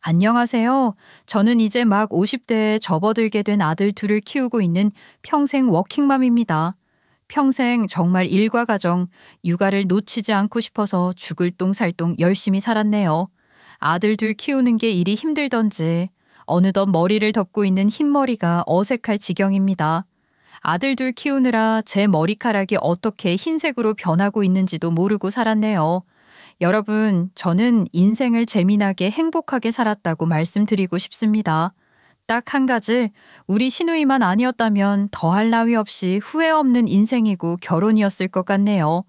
안녕하세요. 저는 이제 막 50대에 접어들게 된 아들 둘을 키우고 있는 평생 워킹맘입니다. 평생 정말 일과 가정, 육아를 놓치지 않고 싶어서 죽을 똥살똥 열심히 살았네요. 아들 둘 키우는 게 일이 힘들던지 어느덧 머리를 덮고 있는 흰머리가 어색할 지경입니다. 아들 둘 키우느라 제 머리카락이 어떻게 흰색으로 변하고 있는지도 모르고 살았네요. 여러분, 저는 인생을 재미나게 행복하게 살았다고 말씀드리고 싶습니다. 딱 한 가지, 우리 시누이만 아니었다면 더할 나위 없이 후회 없는 인생이고 결혼이었을 것 같네요.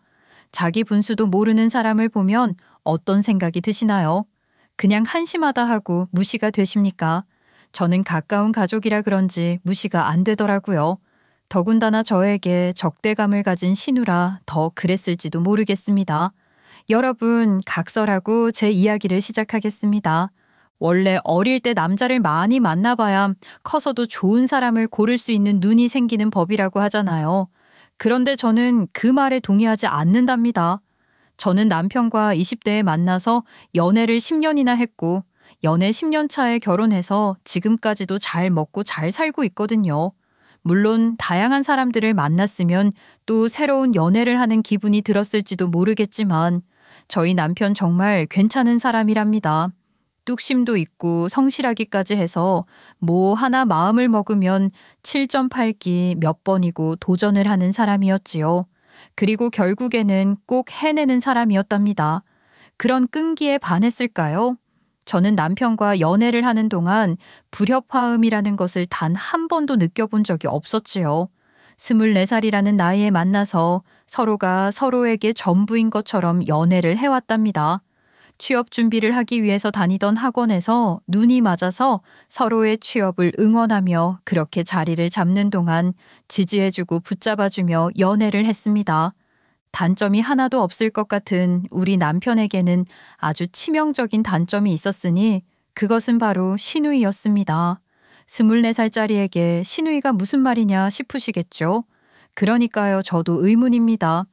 자기 분수도 모르는 사람을 보면 어떤 생각이 드시나요? 그냥 한심하다 하고 무시가 되십니까? 저는 가까운 가족이라 그런지 무시가 안 되더라고요. 더군다나 저에게 적대감을 가진 시누라 더 그랬을지도 모르겠습니다. 여러분, 각설하고 제 이야기를 시작하겠습니다. 원래 어릴 때 남자를 많이 만나봐야 커서도 좋은 사람을 고를 수 있는 눈이 생기는 법이라고 하잖아요. 그런데 저는 그 말에 동의하지 않는답니다. 저는 남편과 20대에 만나서 연애를 10년이나 했고, 연애 10년 차에 결혼해서 지금까지도 잘 먹고 잘 살고 있거든요. 물론 다양한 사람들을 만났으면 또 새로운 연애를 하는 기분이 들었을지도 모르겠지만 저희 남편 정말 괜찮은 사람이랍니다. 뚝심도 있고 성실하기까지 해서 뭐 하나 마음을 먹으면 7.8기 몇 번이고 도전을 하는 사람이었지요. 그리고 결국에는 꼭 해내는 사람이었답니다. 그런 끈기에 반했을까요? 저는 남편과 연애를 하는 동안 불협화음이라는 것을 단 한 번도 느껴본 적이 없었지요. 24살이라는 나이에 만나서 서로가 서로에게 전부인 것처럼 연애를 해왔답니다. 취업 준비를 하기 위해서 다니던 학원에서 눈이 맞아서 서로의 취업을 응원하며 그렇게 자리를 잡는 동안 지지해주고 붙잡아주며 연애를 했습니다. 단점이 하나도 없을 것 같은 우리 남편에게는 아주 치명적인 단점이 있었으니 그것은 바로 시누이였습니다. 24살짜리에게 시누이가 무슨 말이냐 싶으시겠죠? 그러니까요, 저도 의문입니다.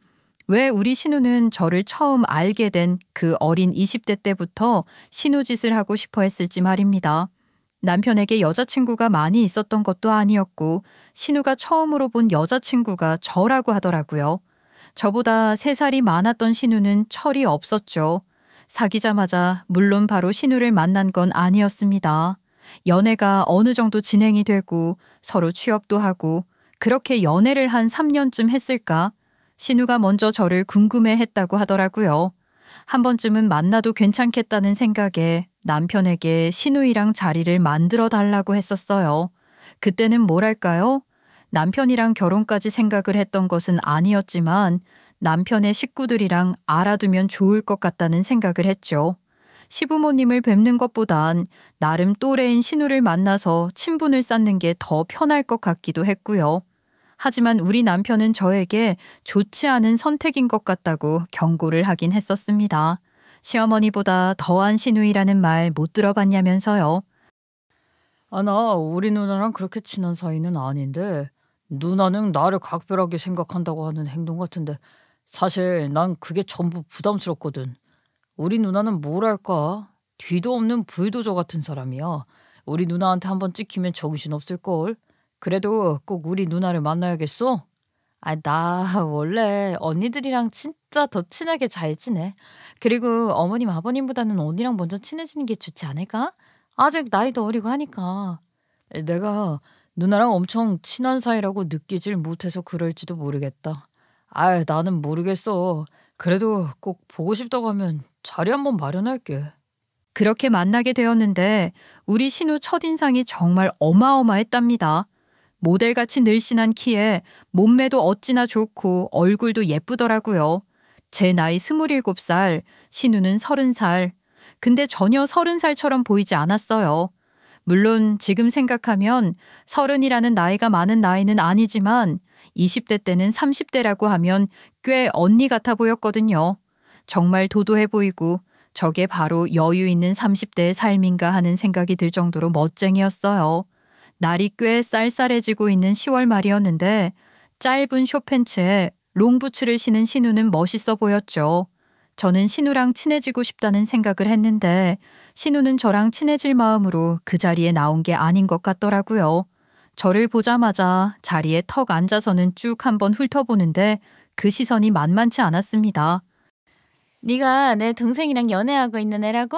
왜 우리 시누는 저를 처음 알게 된 그 어린 20대 때부터 시누짓을 하고 싶어 했을지 말입니다. 남편에게 여자친구가 많이 있었던 것도 아니었고 시누가 처음으로 본 여자친구가 저라고 하더라고요. 저보다 3살이 많았던 시누는 철이 없었죠. 사귀자마자 물론 바로 시누를 만난 건 아니었습니다. 연애가 어느 정도 진행이 되고 서로 취업도 하고 그렇게 연애를 한 3년쯤 했을까? 시누가 먼저 저를 궁금해했다고 하더라고요. 한 번쯤은 만나도 괜찮겠다는 생각에 남편에게 시누이랑 자리를 만들어 달라고 했었어요. 그때는 뭐랄까요? 남편이랑 결혼까지 생각을 했던 것은 아니었지만 남편의 식구들이랑 알아두면 좋을 것 같다는 생각을 했죠. 시부모님을 뵙는 것보단 나름 또래인 시누를 만나서 친분을 쌓는 게 더 편할 것 같기도 했고요. 하지만 우리 남편은 저에게 좋지 않은 선택인 것 같다고 경고를 하긴 했었습니다. 시어머니보다 더한 시누이라는 말 못 들어봤냐면서요. 아, 나 우리 누나랑 그렇게 친한 사이는 아닌데 누나는 나를 각별하게 생각한다고 하는 행동 같은데 사실 난 그게 전부 부담스럽거든. 우리 누나는 뭐랄까 뒤도 없는 불도저 같은 사람이야. 우리 누나한테 한번 찍히면 정신없을걸. 그래도 꼭 우리 누나를 만나야겠어? 아, 나 원래 언니들이랑 진짜 더 친하게 잘 지내. 그리고 어머님 아버님보다는 언니랑 먼저 친해지는 게 좋지 않을까? 아직 나이도 어리고 하니까. 내가 누나랑 엄청 친한 사이라고 느끼질 못해서 그럴지도 모르겠다. 아, 나는 모르겠어. 그래도 꼭 보고 싶다고 하면 자리 한번 마련할게. 그렇게 만나게 되었는데 우리 신우 첫인상이 정말 어마어마했답니다. 모델같이 늘씬한 키에 몸매도 어찌나 좋고 얼굴도 예쁘더라고요. 제 나이 27살, 신우는 30살. 근데 전혀 30살처럼 보이지 않았어요. 물론 지금 생각하면 30이라는 나이가 많은 나이는 아니지만 20대 때는 30대라고 하면 꽤 언니 같아 보였거든요. 정말 도도해 보이고 저게 바로 여유 있는 30대의 삶인가 하는 생각이 들 정도로 멋쟁이였어요. 날이 꽤 쌀쌀해지고 있는 10월 말이었는데 짧은 숏팬츠에 롱부츠를 신은 신우는 멋있어 보였죠. 저는 신우랑 친해지고 싶다는 생각을 했는데 신우는 저랑 친해질 마음으로 그 자리에 나온 게 아닌 것 같더라고요. 저를 보자마자 자리에 턱 앉아서는 쭉 한번 훑어보는데 그 시선이 만만치 않았습니다. 네가 내 동생이랑 연애하고 있는 애라고?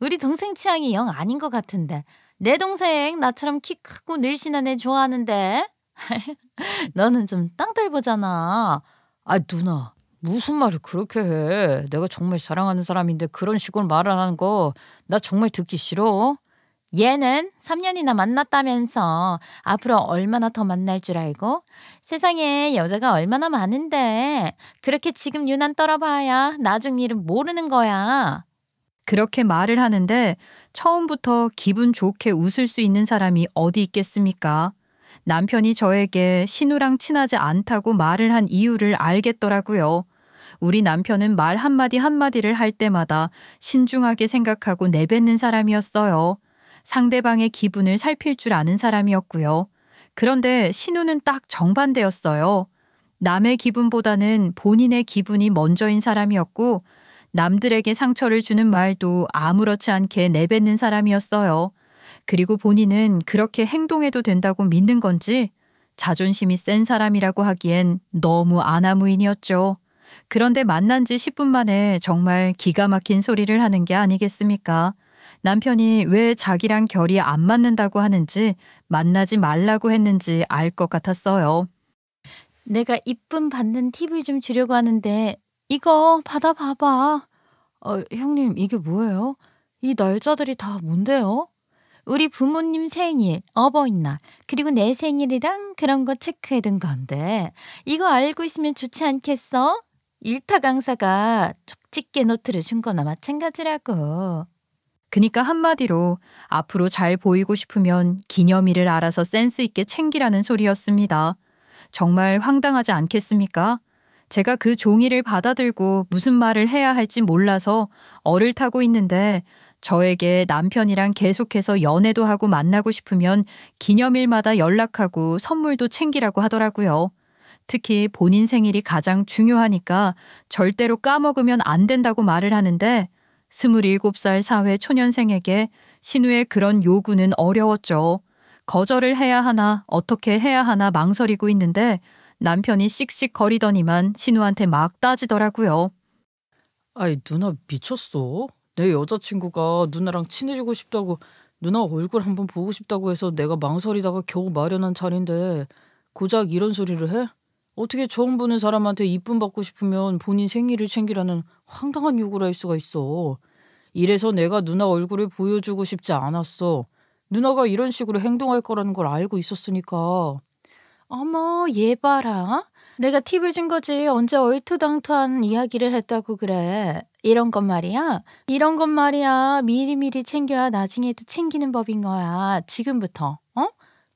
우리 동생 취향이 영 아닌 것 같은데. 내 동생 나처럼 키 크고 늘씬한 애 좋아하는데. 너는 좀 땅달보잖아. 아, 누나. 무슨 말을 그렇게 해. 내가 정말 사랑하는 사람인데 그런 식으로 말을 하는 거 나 정말 듣기 싫어. 얘는 3년이나 만났다면서 앞으로 얼마나 더 만날 줄 알고? 세상에 여자가 얼마나 많은데 그렇게 지금 유난 떨어봐야 나중 일은 모르는 거야. 그렇게 말을 하는데 처음부터 기분 좋게 웃을 수 있는 사람이 어디 있겠습니까? 남편이 저에게 신우랑 친하지 않다고 말을 한 이유를 알겠더라고요. 우리 남편은 말 한마디 한마디를 할 때마다 신중하게 생각하고 내뱉는 사람이었어요. 상대방의 기분을 살필 줄 아는 사람이었고요. 그런데 신우는 딱 정반대였어요. 남의 기분보다는 본인의 기분이 먼저인 사람이었고 남들에게 상처를 주는 말도 아무렇지 않게 내뱉는 사람이었어요. 그리고 본인은 그렇게 행동해도 된다고 믿는 건지 자존심이 센 사람이라고 하기엔 너무 아나무인이었죠. 그런데 만난 지 10분 만에 정말 기가 막힌 소리를 하는 게 아니겠습니까? 남편이 왜 자기랑 결이 안 맞는다고 하는지 만나지 말라고 했는지 알 것 같았어요. 내가 이쁨 받는 팁을 좀 주려고 하는데 이거 받아봐봐. 형님, 이게 뭐예요? 이 날짜들이 다 뭔데요? 우리 부모님 생일, 어버이날, 그리고 내 생일이랑 그런 거 체크해둔 건데 이거 알고 있으면 좋지 않겠어? 일타 강사가 쪽집게 노트를 준 거나 마찬가지라고. 그니까 한마디로 앞으로 잘 보이고 싶으면 기념일을 알아서 센스 있게 챙기라는 소리였습니다. 정말 황당하지 않겠습니까? 제가 그 종이를 받아들고 무슨 말을 해야 할지 몰라서 얼을 타고 있는데 저에게 남편이랑 계속해서 연애도 하고 만나고 싶으면 기념일마다 연락하고 선물도 챙기라고 하더라고요. 특히 본인 생일이 가장 중요하니까 절대로 까먹으면 안 된다고 말을 하는데 27살 사회 초년생에게 신우의 그런 요구는 어려웠죠. 거절을 해야 하나 어떻게 해야 하나 망설이고 있는데 남편이 씩씩거리더니만 신우한테 막 따지더라고요. 아이, 누나 미쳤어? 내 여자친구가 누나랑 친해지고 싶다고, 누나 얼굴 한번 보고 싶다고 해서 내가 망설이다가 겨우 마련한 자리인데 고작 이런 소리를 해? 어떻게 처음 보는 사람한테 이쁨 받고 싶으면 본인 생일을 챙기라는 황당한 요구를 할 수가 있어. 이래서 내가 누나 얼굴을 보여주고 싶지 않았어. 누나가 이런 식으로 행동할 거라는 걸 알고 있었으니까. 어머, 얘 봐라. 내가 팁을 준 거지 언제 얼토당토한 이야기를 했다고 그래. 이런 건 말이야. 이런 건 말이야. 미리미리 챙겨야 나중에도 챙기는 법인 거야. 지금부터.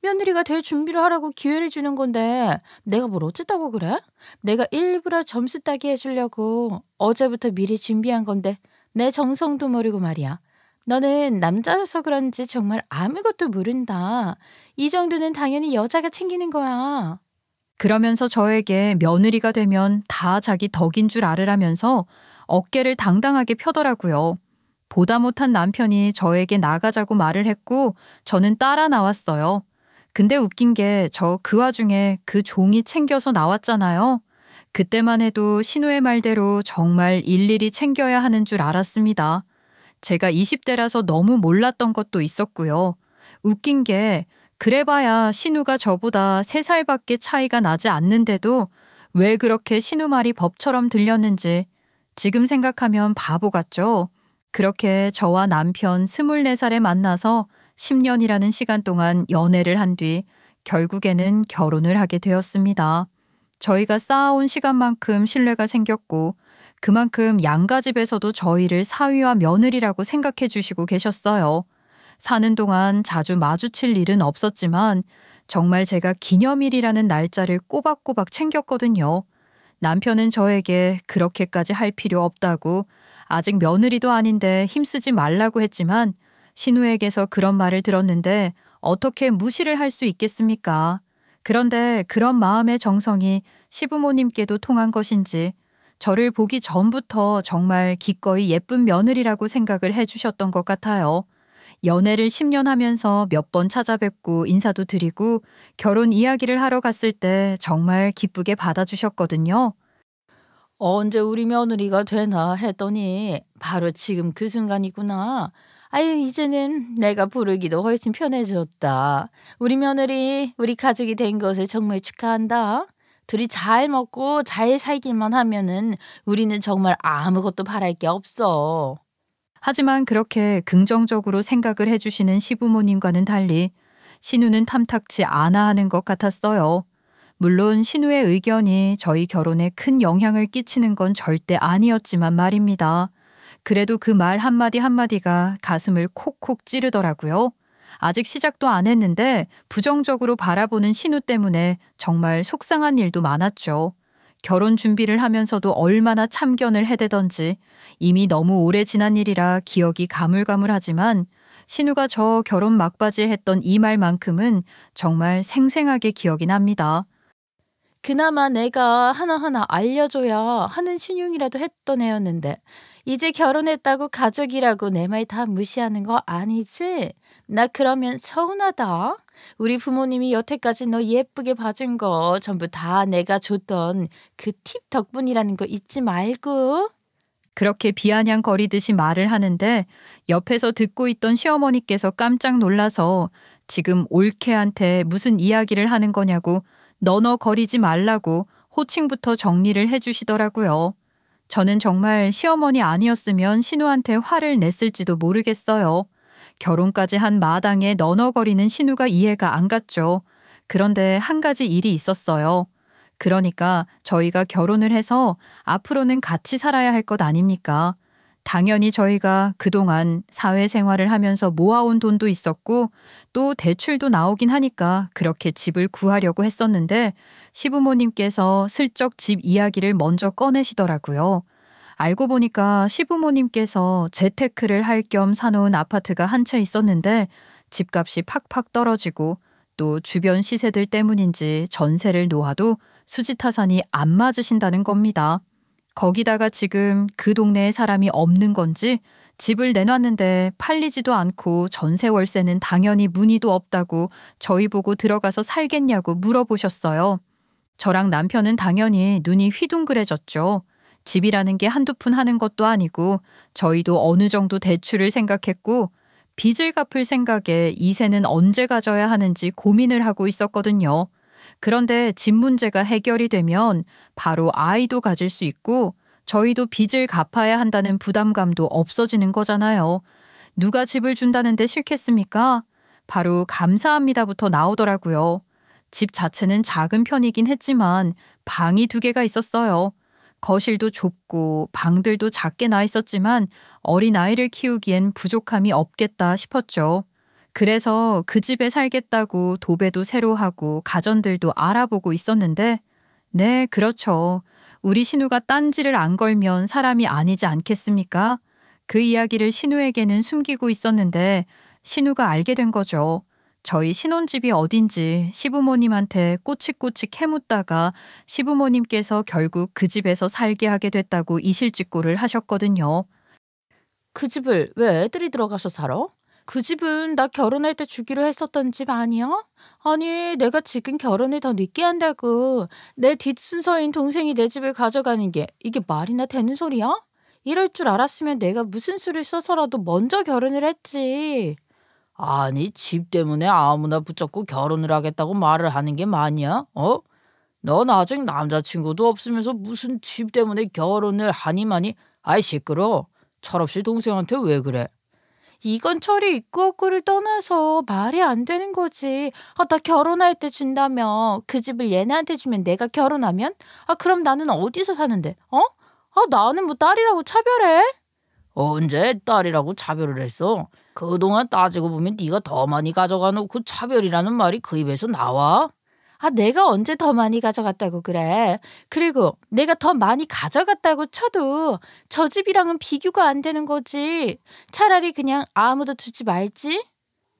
며느리가 될 준비를 하라고 기회를 주는 건데 내가 뭘 어쨌다고 그래? 내가 일부러 점수 따게 해주려고 어제부터 미리 준비한 건데 내 정성도 모르고 말이야. 너는 남자여서 그런지 정말 아무것도 모른다. 이 정도는 당연히 여자가 챙기는 거야. 그러면서 저에게 며느리가 되면 다 자기 덕인 줄 알으라면서 어깨를 당당하게 펴더라고요. 보다 못한 남편이 저에게 나가자고 말을 했고 저는 따라 나왔어요. 근데 웃긴 게 저 그 와중에 그 종이 챙겨서 나왔잖아요. 그때만 해도 신우의 말대로 정말 일일이 챙겨야 하는 줄 알았습니다. 제가 20대라서 너무 몰랐던 것도 있었고요. 웃긴 게 그래봐야 신우가 저보다 3살밖에 차이가 나지 않는데도 왜 그렇게 신우 말이 법처럼 들렸는지 지금 생각하면 바보 같죠? 그렇게 저와 남편 24살에 만나서 10년이라는 시간 동안 연애를 한 뒤 결국에는 결혼을 하게 되었습니다. 저희가 쌓아온 시간만큼 신뢰가 생겼고 그만큼 양가집에서도 저희를 사위와 며느리라고 생각해 주시고 계셨어요. 사는 동안 자주 마주칠 일은 없었지만 정말 제가 기념일이라는 날짜를 꼬박꼬박 챙겼거든요. 남편은 저에게 그렇게까지 할 필요 없다고 아직 며느리도 아닌데 힘쓰지 말라고 했지만 신우에게서 그런 말을 들었는데 어떻게 무시를 할 수 있겠습니까? 그런데 그런 마음의 정성이 시부모님께도 통한 것인지 저를 보기 전부터 정말 기꺼이 예쁜 며느리라고 생각을 해주셨던 것 같아요. 연애를 10년 하면서 몇 번 찾아뵙고 인사도 드리고 결혼 이야기를 하러 갔을 때 정말 기쁘게 받아주셨거든요. 언제 우리 며느리가 되나 했더니 바로 지금 그 순간이구나. 아유, 이제는 내가 부르기도 훨씬 편해졌다. 우리 며느리, 우리 가족이 된 것을 정말 축하한다. 둘이 잘 먹고 잘 살기만 하면은 우리는 정말 아무것도 바랄 게 없어. 하지만 그렇게 긍정적으로 생각을 해주시는 시부모님과는 달리 신우는 탐탁치 않아 하는 것 같았어요. 물론 신우의 의견이 저희 결혼에 큰 영향을 끼치는 건 절대 아니었지만 말입니다. 그래도 그 말 한마디 한마디가 가슴을 콕콕 찌르더라고요. 아직 시작도 안 했는데 부정적으로 바라보는 신우 때문에 정말 속상한 일도 많았죠. 결혼 준비를 하면서도 얼마나 참견을 해대던지 이미 너무 오래 지난 일이라 기억이 가물가물하지만 신우가 저 결혼 막바지에 했던 이 말만큼은 정말 생생하게 기억이 납니다. 그나마 내가 하나하나 알려줘야 하는 신용이라도 했던 애였는데 이제 결혼했다고 가족이라고 내 말 다 무시하는 거 아니지? 나 그러면 서운하다. 우리 부모님이 여태까지 너 예쁘게 봐준 거 전부 다 내가 줬던 그 팁 덕분이라는 거 잊지 말고. 그렇게 비아냥거리듯이 말을 하는데 옆에서 듣고 있던 시어머니께서 깜짝 놀라서 지금 올케한테 무슨 이야기를 하는 거냐고 너너거리지 말라고 호칭부터 정리를 해주시더라고요. 저는 정말 시어머니 아니었으면 신우한테 화를 냈을지도 모르겠어요. 결혼까지 한 마당에 너너거리는 신우가 이해가 안 갔죠. 그런데 한 가지 일이 있었어요. 그러니까 저희가 결혼을 해서 앞으로는 같이 살아야 할 것 아닙니까? 당연히 저희가 그동안 사회생활을 하면서 모아온 돈도 있었고 또 대출도 나오긴 하니까 그렇게 집을 구하려고 했었는데 시부모님께서 슬쩍 집 이야기를 먼저 꺼내시더라고요. 알고 보니까 시부모님께서 재테크를 할 겸 사놓은 아파트가 한 채 있었는데 집값이 팍팍 떨어지고 또 주변 시세들 때문인지 전세를 놓아도 수지타산이 안 맞으신다는 겁니다. 거기다가 지금 그 동네에 사람이 없는 건지 집을 내놨는데 팔리지도 않고 전세 월세는 당연히 문의도 없다고 저희 보고 들어가서 살겠냐고 물어보셨어요. 저랑 남편은 당연히 눈이 휘둥그레졌죠. 집이라는 게 한두 푼 하는 것도 아니고 저희도 어느 정도 대출을 생각했고 빚을 갚을 생각에 이세는 언제 가져야 하는지 고민을 하고 있었거든요. 그런데 집 문제가 해결이 되면 바로 아이도 가질 수 있고 저희도 빚을 갚아야 한다는 부담감도 없어지는 거잖아요. 누가 집을 준다는데 싫겠습니까? 바로 감사합니다부터 나오더라고요. 집 자체는 작은 편이긴 했지만 방이 2개가 있었어요. 거실도 좁고 방들도 작게 나 있었지만 어린아이를 키우기엔 부족함이 없겠다 싶었죠. 그래서 그 집에 살겠다고 도배도 새로 하고 가전들도 알아보고 있었는데 네, 그렇죠. 우리 신우가 딴지를 안 걸면 사람이 아니지 않겠습니까? 그 이야기를 신우에게는 숨기고 있었는데 신우가 알게 된 거죠. 저희 신혼집이 어딘지 시부모님한테 꼬치꼬치 캐묻다가 시부모님께서 결국 그 집에서 살게 하게 됐다고 이실직고를 하셨거든요. 그 집을 왜 애들이 들어가서 살아? 그 집은 나 결혼할 때 주기로 했었던 집 아니야? 아니, 내가 지금 결혼을 더 늦게 한다고 내 뒷순서인 동생이 내 집을 가져가는 게 이게 말이나 되는 소리야? 이럴 줄 알았으면 내가 무슨 수를 써서라도 먼저 결혼을 했지. 아니, 집 때문에 아무나 붙잡고 결혼을 하겠다고 말을 하는 게 맞냐? 넌 아직 남자친구도 없으면서 무슨 집 때문에 결혼을 하니마니. 아이 시끄러. 철없이 동생한테 왜 그래? 이건 철이 있고 없고를 떠나서 말이 안 되는 거지. 나 결혼할 때 준다며 그 집을 얘네한테 주면 내가 결혼하면? 그럼 나는 어디서 사는데? 나는 뭐 딸이라고 차별해? 언제 딸이라고 차별을 했어? 그동안 따지고 보면 네가 더 많이 가져가 놓고 차별이라는 말이 그 입에서 나와? 내가 언제 더 많이 가져갔다고 그래. 그리고 내가 더 많이 가져갔다고 쳐도 저 집이랑은 비교가 안 되는 거지. 차라리 그냥 아무도 주지 말지.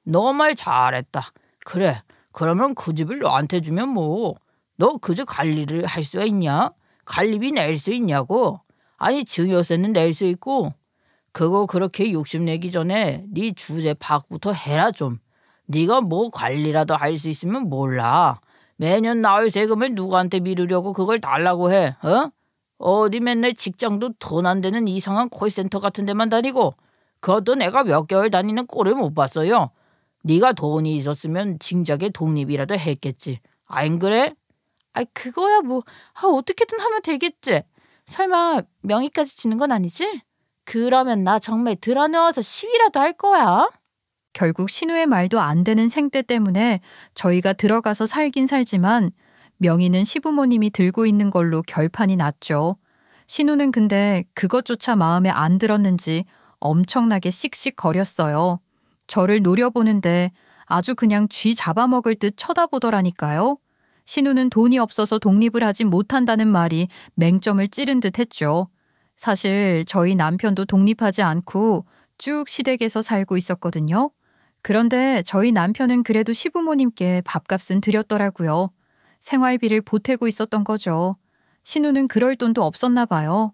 너 말 잘했다. 그래, 그러면 그 집을 너한테 주면 뭐 너 그 집 관리를 할 수가 있냐? 관리비 낼 수 있냐고. 아니 증여세는 낼 수 있고. 그거 그렇게 욕심내기 전에 네 주제 파악부터 해라 좀. 네가 뭐 관리라도 할 수 있으면 몰라. 매년 나올 세금을 누구한테 미루려고 그걸 달라고 해. 어? 어디 맨날 직장도 돈 안 되는 이상한 콜센터 같은 데만 다니고 그것도 내가 몇 개월 다니는 꼴을 못 봤어요. 네가 돈이 있었으면 진작에 독립이라도 했겠지. 안 그래? 아, 그거야 뭐 어떻게든 하면 되겠지. 설마 명의까지 지는 건 아니지? 그러면 나 정말 드러누워서 시위라도 할 거야. 결국 신우의 말도 안 되는 생떼 때문에 저희가 들어가서 살긴 살지만 명의는 시부모님이 들고 있는 걸로 결판이 났죠. 신우는 근데 그것조차 마음에 안 들었는지 엄청나게 씩씩거렸어요. 저를 노려보는데 아주 그냥 쥐 잡아먹을 듯 쳐다보더라니까요. 신우는 돈이 없어서 독립을 하지 못한다는 말이 맹점을 찌른 듯 했죠. 사실 저희 남편도 독립하지 않고 쭉 시댁에서 살고 있었거든요. 그런데 저희 남편은 그래도 시부모님께 밥값은 드렸더라고요. 생활비를 보태고 있었던 거죠. 신우는 그럴 돈도 없었나 봐요.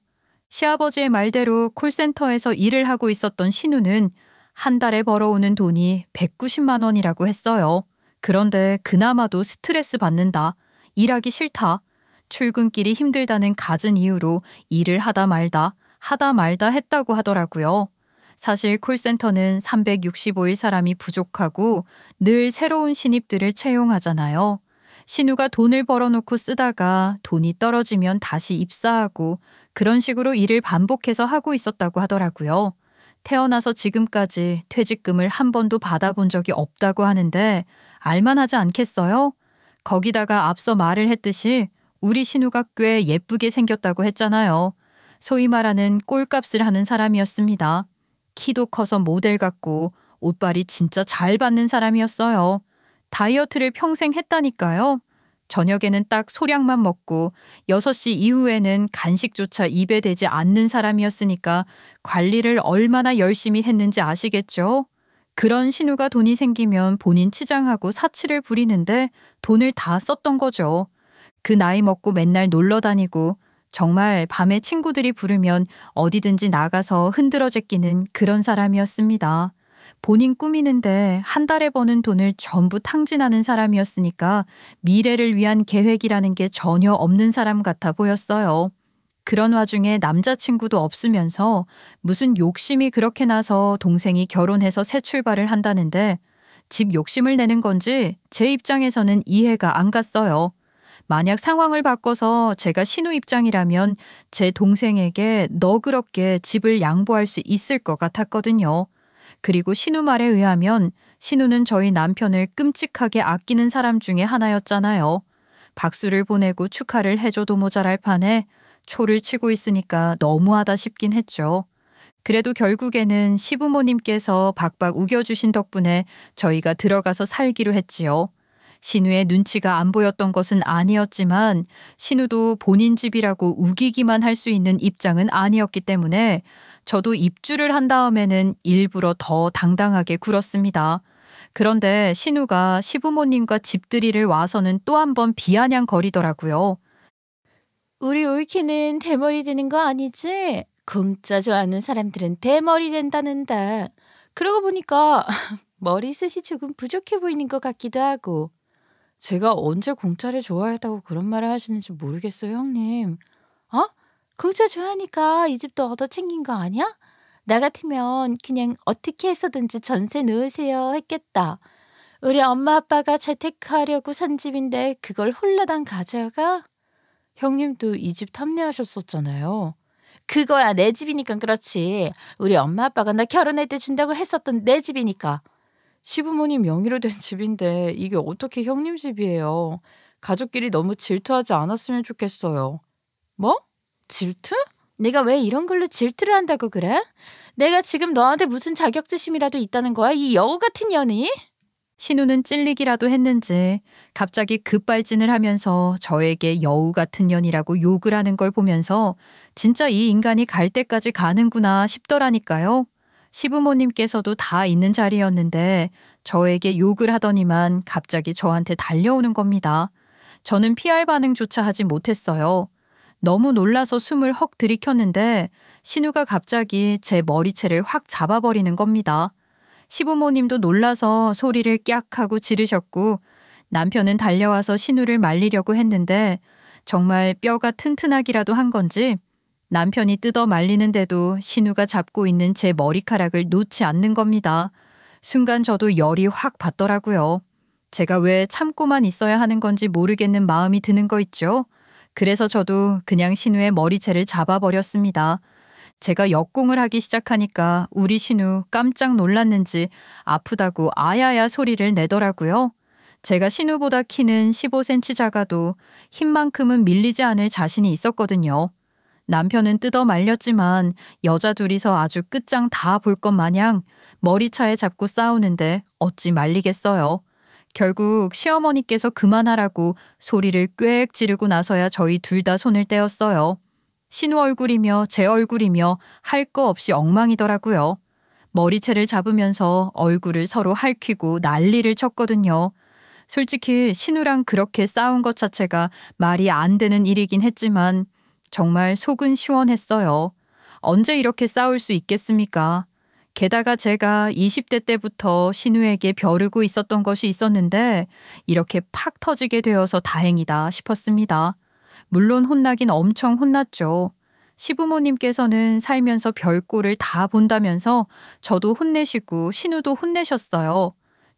시아버지의 말대로 콜센터에서 일을 하고 있었던 신우는 한 달에 벌어오는 돈이 190만 원이라고 했어요. 그런데 그나마도 스트레스 받는다, 일하기 싫다, 출근길이 힘들다는 갖은 이유로 일을 하다 말다 했다고 하더라고요. 사실 콜센터는 365일 사람이 부족하고 늘 새로운 신입들을 채용하잖아요. 신우가 돈을 벌어놓고 쓰다가 돈이 떨어지면 다시 입사하고 그런 식으로 일을 반복해서 하고 있었다고 하더라고요. 태어나서 지금까지 퇴직금을 한 번도 받아본 적이 없다고 하는데 알만하지 않겠어요? 거기다가 앞서 말을 했듯이 우리 신우가 꽤 예쁘게 생겼다고 했잖아요. 소위 말하는 꼴값을 하는 사람이었습니다. 키도 커서 모델 같고 옷빨이 진짜 잘 받는 사람이었어요. 다이어트를 평생 했다니까요. 저녁에는 딱 소량만 먹고 6시 이후에는 간식조차 입에 대지 않는 사람이었으니까 관리를 얼마나 열심히 했는지 아시겠죠? 그런 신우가 돈이 생기면 본인 치장하고 사치를 부리는데 돈을 다 썼던 거죠. 그 나이 먹고 맨날 놀러 다니고 정말 밤에 친구들이 부르면 어디든지 나가서 흔들어 제끼는 그런 사람이었습니다. 본인 꾸미는데 한 달에 버는 돈을 전부 탕진하는 사람이었으니까 미래를 위한 계획이라는 게 전혀 없는 사람 같아 보였어요. 그런 와중에 남자친구도 없으면서 무슨 욕심이 그렇게 나서 동생이 결혼해서 새 출발을 한다는데 집 욕심을 내는 건지 제 입장에서는 이해가 안 갔어요. 만약 상황을 바꿔서 제가 신우 입장이라면 제 동생에게 너그럽게 집을 양보할 수 있을 것 같았거든요. 그리고 신우 말에 의하면 신우는 저희 남편을 끔찍하게 아끼는 사람 중에 하나였잖아요. 박수를 보내고 축하를 해줘도 모자랄 판에 초를 치고 있으니까 너무하다 싶긴 했죠. 그래도 결국에는 시부모님께서 박박 우겨주신 덕분에 저희가 들어가서 살기로 했지요. 신우의 눈치가 안 보였던 것은 아니었지만 신우도 본인 집이라고 우기기만 할 수 있는 입장은 아니었기 때문에 저도 입주를 한 다음에는 일부러 더 당당하게 굴었습니다. 그런데 신우가 시부모님과 집들이를 와서는 또 한 번 비아냥거리더라고요. 우리 올케는 대머리 되는 거 아니지? 공짜 좋아하는 사람들은 대머리 된다는데. 그러고 보니까 머리숱이 조금 부족해 보이는 것 같기도 하고. 제가 언제 공짜를 좋아했다고 그런 말을 하시는지 모르겠어요, 형님. 어? 공짜 좋아하니까 이 집도 얻어 챙긴 거 아니야? 나 같으면 그냥 어떻게 해서든지 전세 놓으세요 했겠다. 우리 엄마 아빠가 재테크하려고 산 집인데 그걸 홀라당 가져가? 형님도 이 집 탐내하셨었잖아요. 그거야 내 집이니까 그렇지. 우리 엄마 아빠가 나 결혼할 때 준다고 했었던 내 집이니까. 시부모님 명의로 된 집인데 이게 어떻게 형님 집이에요. 가족끼리 너무 질투하지 않았으면 좋겠어요. 뭐? 질투? 내가 왜 이런 걸로 질투를 한다고 그래? 내가 지금 너한테 무슨 자격지심이라도 있다는 거야? 이 여우 같은 년이? 신우는 찔리기라도 했는지 갑자기 급발진을 하면서 저에게 여우 같은 년이라고 욕을 하는 걸 보면서 진짜 이 인간이 갈 때까지 가는구나 싶더라니까요. 시부모님께서도 다 있는 자리였는데 저에게 욕을 하더니만 갑자기 저한테 달려오는 겁니다. 저는 피할 반응조차 하지 못했어요. 너무 놀라서 숨을 헉 들이켰는데 신우가 갑자기 제 머리채를 확 잡아버리는 겁니다. 시부모님도 놀라서 소리를 깍 하고 지르셨고 남편은 달려와서 신우를 말리려고 했는데 정말 뼈가 튼튼하기라도 한 건지 남편이 뜯어 말리는데도 신우가 잡고 있는 제 머리카락을 놓지 않는 겁니다. 순간 저도 열이 확 받더라고요. 제가 왜 참고만 있어야 하는 건지 모르겠는 마음이 드는 거 있죠. 그래서 저도 그냥 신우의 머리채를 잡아버렸습니다. 제가 역공을 하기 시작하니까 우리 신우 깜짝 놀랐는지 아프다고 아야야 소리를 내더라고요. 제가 신우보다 키는 15cm 작아도 힘만큼은 밀리지 않을 자신이 있었거든요. 남편은 뜯어 말렸지만 여자 둘이서 아주 끝장 다 볼 것 마냥 머리차에 잡고 싸우는데 어찌 말리겠어요. 결국 시어머니께서 그만하라고 소리를 꽥 지르고 나서야 저희 둘 다 손을 떼었어요. 신우 얼굴이며 제 얼굴이며 할 거 없이 엉망이더라고요. 머리채를 잡으면서 얼굴을 서로 핥히고 난리를 쳤거든요. 솔직히 신우랑 그렇게 싸운 것 자체가 말이 안 되는 일이긴 했지만 정말 속은 시원했어요. 언제 이렇게 싸울 수 있겠습니까? 게다가 제가 20대 때부터 신우에게 벼르고 있었던 것이 있었는데 이렇게 팍 터지게 되어서 다행이다 싶었습니다. 물론 혼나긴 엄청 혼났죠. 시부모님께서는 살면서 별꼴을 다 본다면서 저도 혼내시고 신우도 혼내셨어요.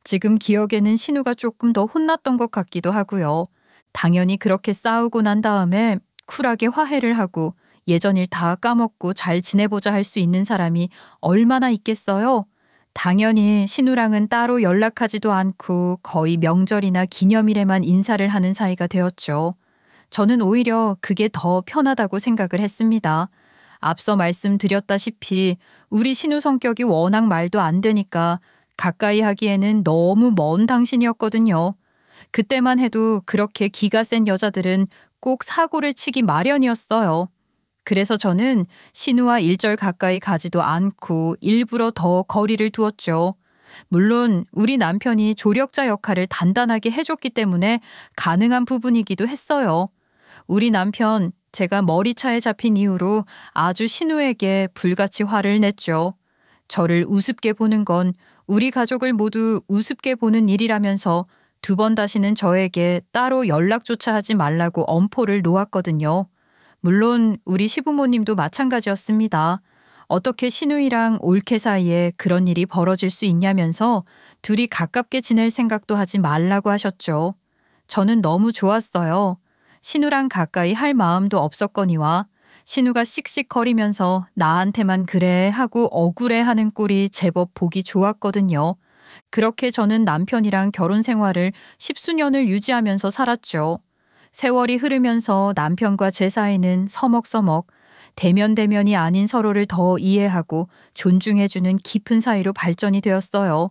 지금 기억에는 신우가 조금 더 혼났던 것 같기도 하고요. 당연히 그렇게 싸우고 난 다음에 쿨하게 화해를 하고 예전 일 다 까먹고 잘 지내보자 할 수 있는 사람이 얼마나 있겠어요? 당연히 신우랑은 따로 연락하지도 않고 거의 명절이나 기념일에만 인사를 하는 사이가 되었죠. 저는 오히려 그게 더 편하다고 생각을 했습니다. 앞서 말씀드렸다시피 우리 신우 성격이 워낙 말도 안 되니까 가까이 하기에는 너무 먼 당신이었거든요. 그때만 해도 그렇게 기가 센 여자들은 꼭 사고를 치기 마련이었어요. 그래서 저는 신우와 일절 가까이 가지도 않고 일부러 더 거리를 두었죠. 물론 우리 남편이 조력자 역할을 단단하게 해줬기 때문에 가능한 부분이기도 했어요. 우리 남편, 제가 머리차에 잡힌 이후로 아주 신우에게 불같이 화를 냈죠. 저를 우습게 보는 건 우리 가족을 모두 우습게 보는 일이라면서 2번 다시는 저에게 따로 연락조차 하지 말라고 엄포를 놓았거든요. 물론 우리 시부모님도 마찬가지였습니다. 어떻게 신우이랑 올케 사이에 그런 일이 벌어질 수 있냐면서 둘이 가깝게 지낼 생각도 하지 말라고 하셨죠. 저는 너무 좋았어요. 신우랑 가까이 할 마음도 없었거니와 신우가 씩씩거리면서 나한테만 그래 하고 억울해하는 꼴이 제법 보기 좋았거든요. 그렇게 저는 남편이랑 결혼 생활을 10수년을 유지하면서 살았죠. 세월이 흐르면서 남편과 제 사이는 서먹서먹 대면대면이 아닌 서로를 더 이해하고 존중해주는 깊은 사이로 발전이 되었어요.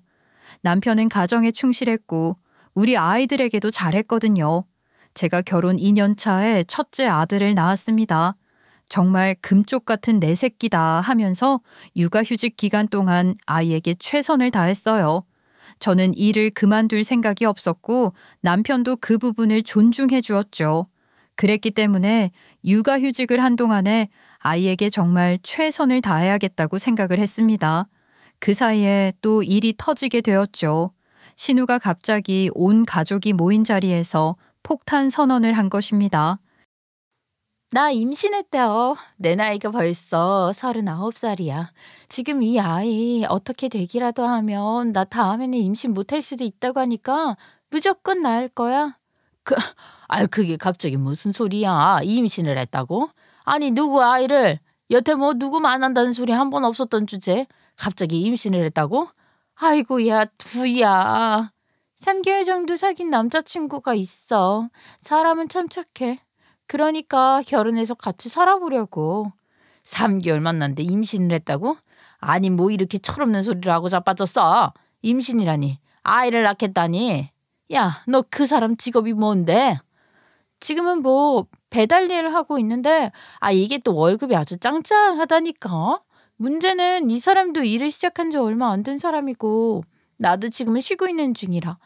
남편은 가정에 충실했고 우리 아이들에게도 잘했거든요. 제가 결혼 2년 차에 첫째 아들을 낳았습니다. 정말 금쪽 같은 내 새끼다 하면서 육아휴직 기간 동안 아이에게 최선을 다했어요. 저는 일을 그만둘 생각이 없었고 남편도 그 부분을 존중해 주었죠. 그랬기 때문에 육아휴직을 한 동안에 아이에게 정말 최선을 다해야겠다고 생각을 했습니다. 그 사이에 또 일이 터지게 되었죠. 신우가 갑자기 온 가족이 모인 자리에서 폭탄 선언을 한 것입니다. 나 임신했대요. 내 나이가 벌써 39살이야. 지금 이 아이 어떻게 되기라도 하면 나 다음에는 임신 못할 수도 있다고 하니까 무조건 낳을 거야. 그게 갑자기 무슨 소리야? 임신을 했다고? 아니 누구 아이를? 여태 뭐 누구 만난다는 소리 한 번 없었던 주제 갑자기 임신을 했다고? 아이고야 두야. 3개월 정도 사귄 남자친구가 있어. 사람은 참 착해. 그러니까 결혼해서 같이 살아보려고. 3개월 만났는데 임신을 했다고? 아니 뭐 이렇게 철없는 소리를 하고 자빠졌어. 임신이라니. 아이를 낳겠다니. 야, 너 그 사람 직업이 뭔데? 지금은 뭐 배달 일을 하고 있는데 이게 또 월급이 아주 짱짱하다니까. 문제는 이 사람도 일을 시작한 지 얼마 안 된 사람이고 나도 지금은 쉬고 있는 중이라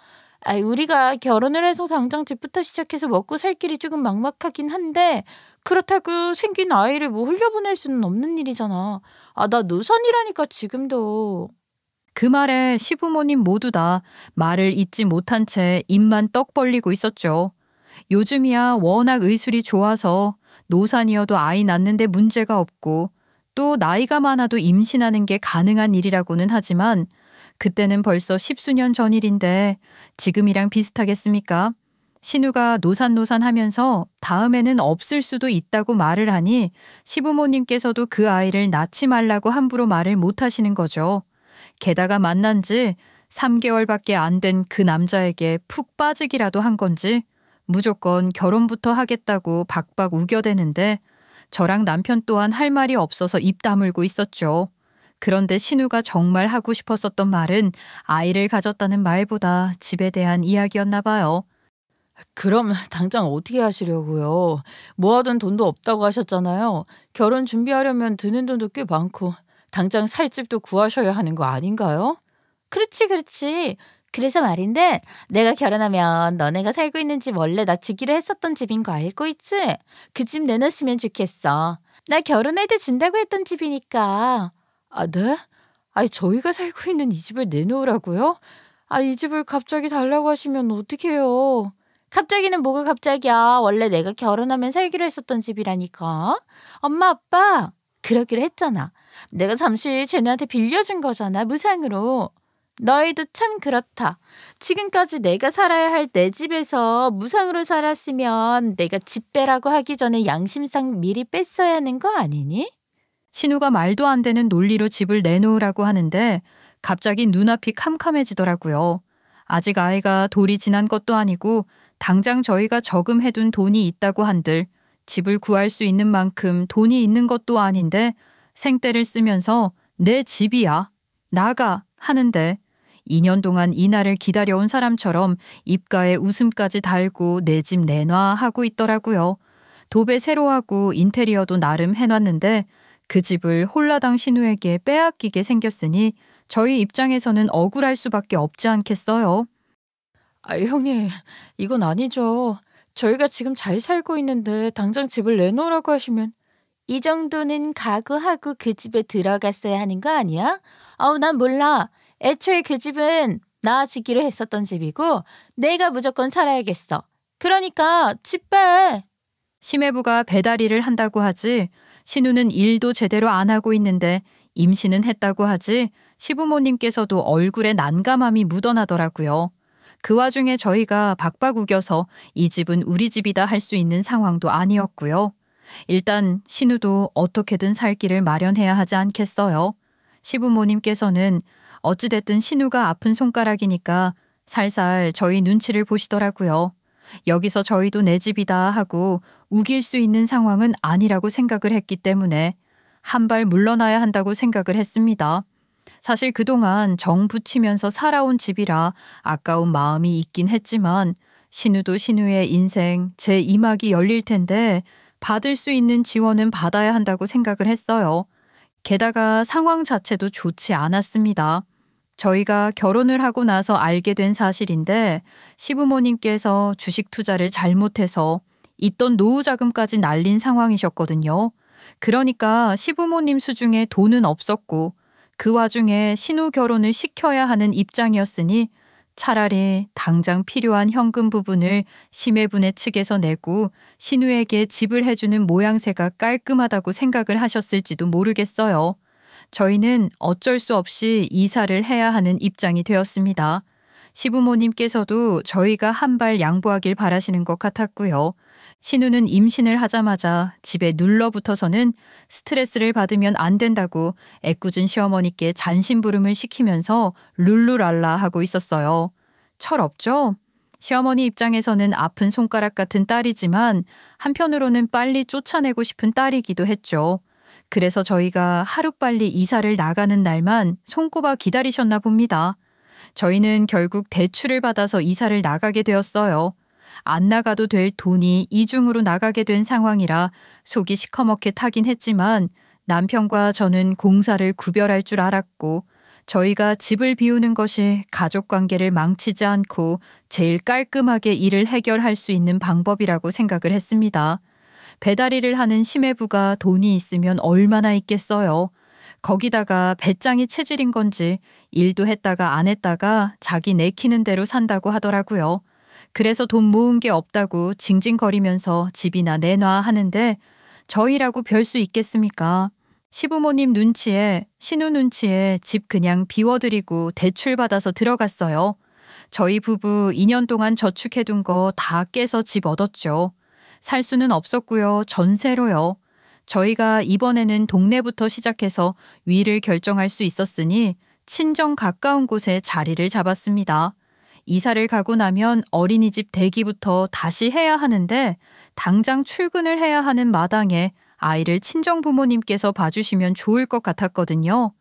우리가 결혼을 해서 당장 집부터 시작해서 먹고 살 길이 조금 막막하긴 한데 그렇다고 생긴 아이를 뭐 흘려보낼 수는 없는 일이잖아. 나 노선이라니까 지금도. 그 말에 시부모님 모두 다 말을 잇지 못한 채 입만 떡 벌리고 있었죠. 요즘이야 워낙 의술이 좋아서 노산이어도 아이 낳는데 문제가 없고 또 나이가 많아도 임신하는 게 가능한 일이라고는 하지만 그때는 벌써 십수년 전 일인데 지금이랑 비슷하겠습니까? 신우가 노산노산하면서 다음에는 없을 수도 있다고 말을 하니 시부모님께서도 그 아이를 낳지 말라고 함부로 말을 못 하시는 거죠. 게다가 만난 지 3개월밖에 안 된 그 남자에게 푹 빠지기라도 한 건지 무조건 결혼부터 하겠다고 박박 우겨대는데 저랑 남편 또한 할 말이 없어서 입 다물고 있었죠. 그런데 신우가 정말 하고 싶었었던 말은 아이를 가졌다는 말보다 집에 대한 이야기였나 봐요. 그럼 당장 어떻게 하시려고요? 모아둔 돈도 없다고 하셨잖아요. 결혼 준비하려면 드는 돈도 꽤 많고 당장 살 집도 구하셔야 하는 거 아닌가요? 그렇지. 그래서 말인데 내가 결혼하면 너네가 살고 있는 집 원래 나 주기로 했었던 집인 거 알고 있지? 그 집 내놨으면 좋겠어. 나 결혼할 때 준다고 했던 집이니까. 네? 저희가 살고 있는 이 집을 내놓으라고요? 이 집을 갑자기 달라고 하시면 어떡해요? 갑자기는 뭐가 갑자기야. 원래 내가 결혼하면 살기로 했었던 집이라니까. 엄마 아빠 그러기로 했잖아. 내가 잠시 쟤네한테 빌려준 거잖아. 무상으로. 너희도 참 그렇다. 지금까지 내가 살아야 할 내 집에서 무상으로 살았으면 내가 집 빼라고 하기 전에 양심상 미리 뺐어야 하는 거 아니니? 신우가 말도 안 되는 논리로 집을 내놓으라고 하는데 갑자기 눈앞이 캄캄해지더라고요. 아직 아이가 돌이 지난 것도 아니고 당장 저희가 저금해둔 돈이 있다고 한들 집을 구할 수 있는 만큼 돈이 있는 것도 아닌데 생떼를 쓰면서 내 집이야. 나가 하는데 2년 동안 이날을 기다려온 사람처럼 입가에 웃음까지 달고 내 집 내놔 하고 있더라고요. 도배 새로 하고 인테리어도 나름 해놨는데 그 집을 홀라당 신우에게 빼앗기게 생겼으니 저희 입장에서는 억울할 수밖에 없지 않겠어요. 형님, 이건 아니죠. 저희가 지금 잘 살고 있는데 당장 집을 내놓으라고 하시면 이 정도는 각오하고 그 집에 들어갔어야 하는 거 아니야? 난 몰라. 애초에 그 집은 나 주기로 했었던 집이고 내가 무조건 살아야겠어. 그러니까 집 빼. 심해부가 배달일을 한다고 하지 신우는 일도 제대로 안 하고 있는데 임신은 했다고 하지 시부모님께서도 얼굴에 난감함이 묻어나더라고요. 그 와중에 저희가 박박 우겨서 이 집은 우리 집이다 할 수 있는 상황도 아니었고요. 일단 신우도 어떻게든 살 길을 마련해야 하지 않겠어요. 시부모님께서는 어찌됐든 신우가 아픈 손가락이니까 살살 저희 눈치를 보시더라고요. 여기서 저희도 내 집이다 하고 우길 수 있는 상황은 아니라고 생각을 했기 때문에 한 발 물러나야 한다고 생각을 했습니다. 사실 그동안 정 붙이면서 살아온 집이라 아까운 마음이 있긴 했지만 신우도 신우의 인생 제2막이 열릴 텐데 받을 수 있는 지원은 받아야 한다고 생각을 했어요. 게다가 상황 자체도 좋지 않았습니다. 저희가 결혼을 하고 나서 알게 된 사실인데 시부모님께서 주식 투자를 잘못해서 있던 노후 자금까지 날린 상황이셨거든요. 그러니까 시부모님 수중에 돈은 없었고 그 와중에 신우 결혼을 시켜야 하는 입장이었으니 차라리 당장 필요한 현금 부분을 심해분의 측에서 내고 신우에게 집을 해주는 모양새가 깔끔하다고 생각을 하셨을지도 모르겠어요. 저희는 어쩔 수 없이 이사를 해야 하는 입장이 되었습니다. 시부모님께서도 저희가 한 발 양보하길 바라시는 것 같았고요. 신우는 임신을 하자마자 집에 눌러붙어서는 스트레스를 받으면 안 된다고 애꿎은 시어머니께 잔심부름을 시키면서 룰루랄라 하고 있었어요. 철없죠? 시어머니 입장에서는 아픈 손가락 같은 딸이지만 한편으로는 빨리 쫓아내고 싶은 딸이기도 했죠. 그래서 저희가 하루빨리 이사를 나가는 날만 손꼽아 기다리셨나 봅니다. 저희는 결국 대출을 받아서 이사를 나가게 되었어요. 안 나가도 될 돈이 이중으로 나가게 된 상황이라 속이 시커멓게 타긴 했지만 남편과 저는 공사를 구별할 줄 알았고 저희가 집을 비우는 것이 가족 관계를 망치지 않고 제일 깔끔하게 일을 해결할 수 있는 방법이라고 생각을 했습니다. 배달 일을 하는 심해부가 돈이 있으면 얼마나 있겠어요. 거기다가 배짱이 체질인 건지 일도 했다가 안 했다가 자기 내키는 대로 산다고 하더라고요. 그래서 돈 모은 게 없다고 징징거리면서 집이나 내놔 하는데 저희라고 별 수 있겠습니까? 시부모님 눈치에, 신우 눈치에 집 그냥 비워드리고 대출 받아서 들어갔어요. 저희 부부 2년 동안 저축해둔 거 다 깨서 집 얻었죠. 살 수는 없었고요. 전세로요. 저희가 이번에는 동네부터 시작해서 위를 결정할 수 있었으니 친정 가까운 곳에 자리를 잡았습니다. 이사를 가고 나면 어린이집 대기부터 다시 해야 하는데 당장 출근을 해야 하는 마당에 아이를 친정 부모님께서 봐주시면 좋을 것 같았거든요.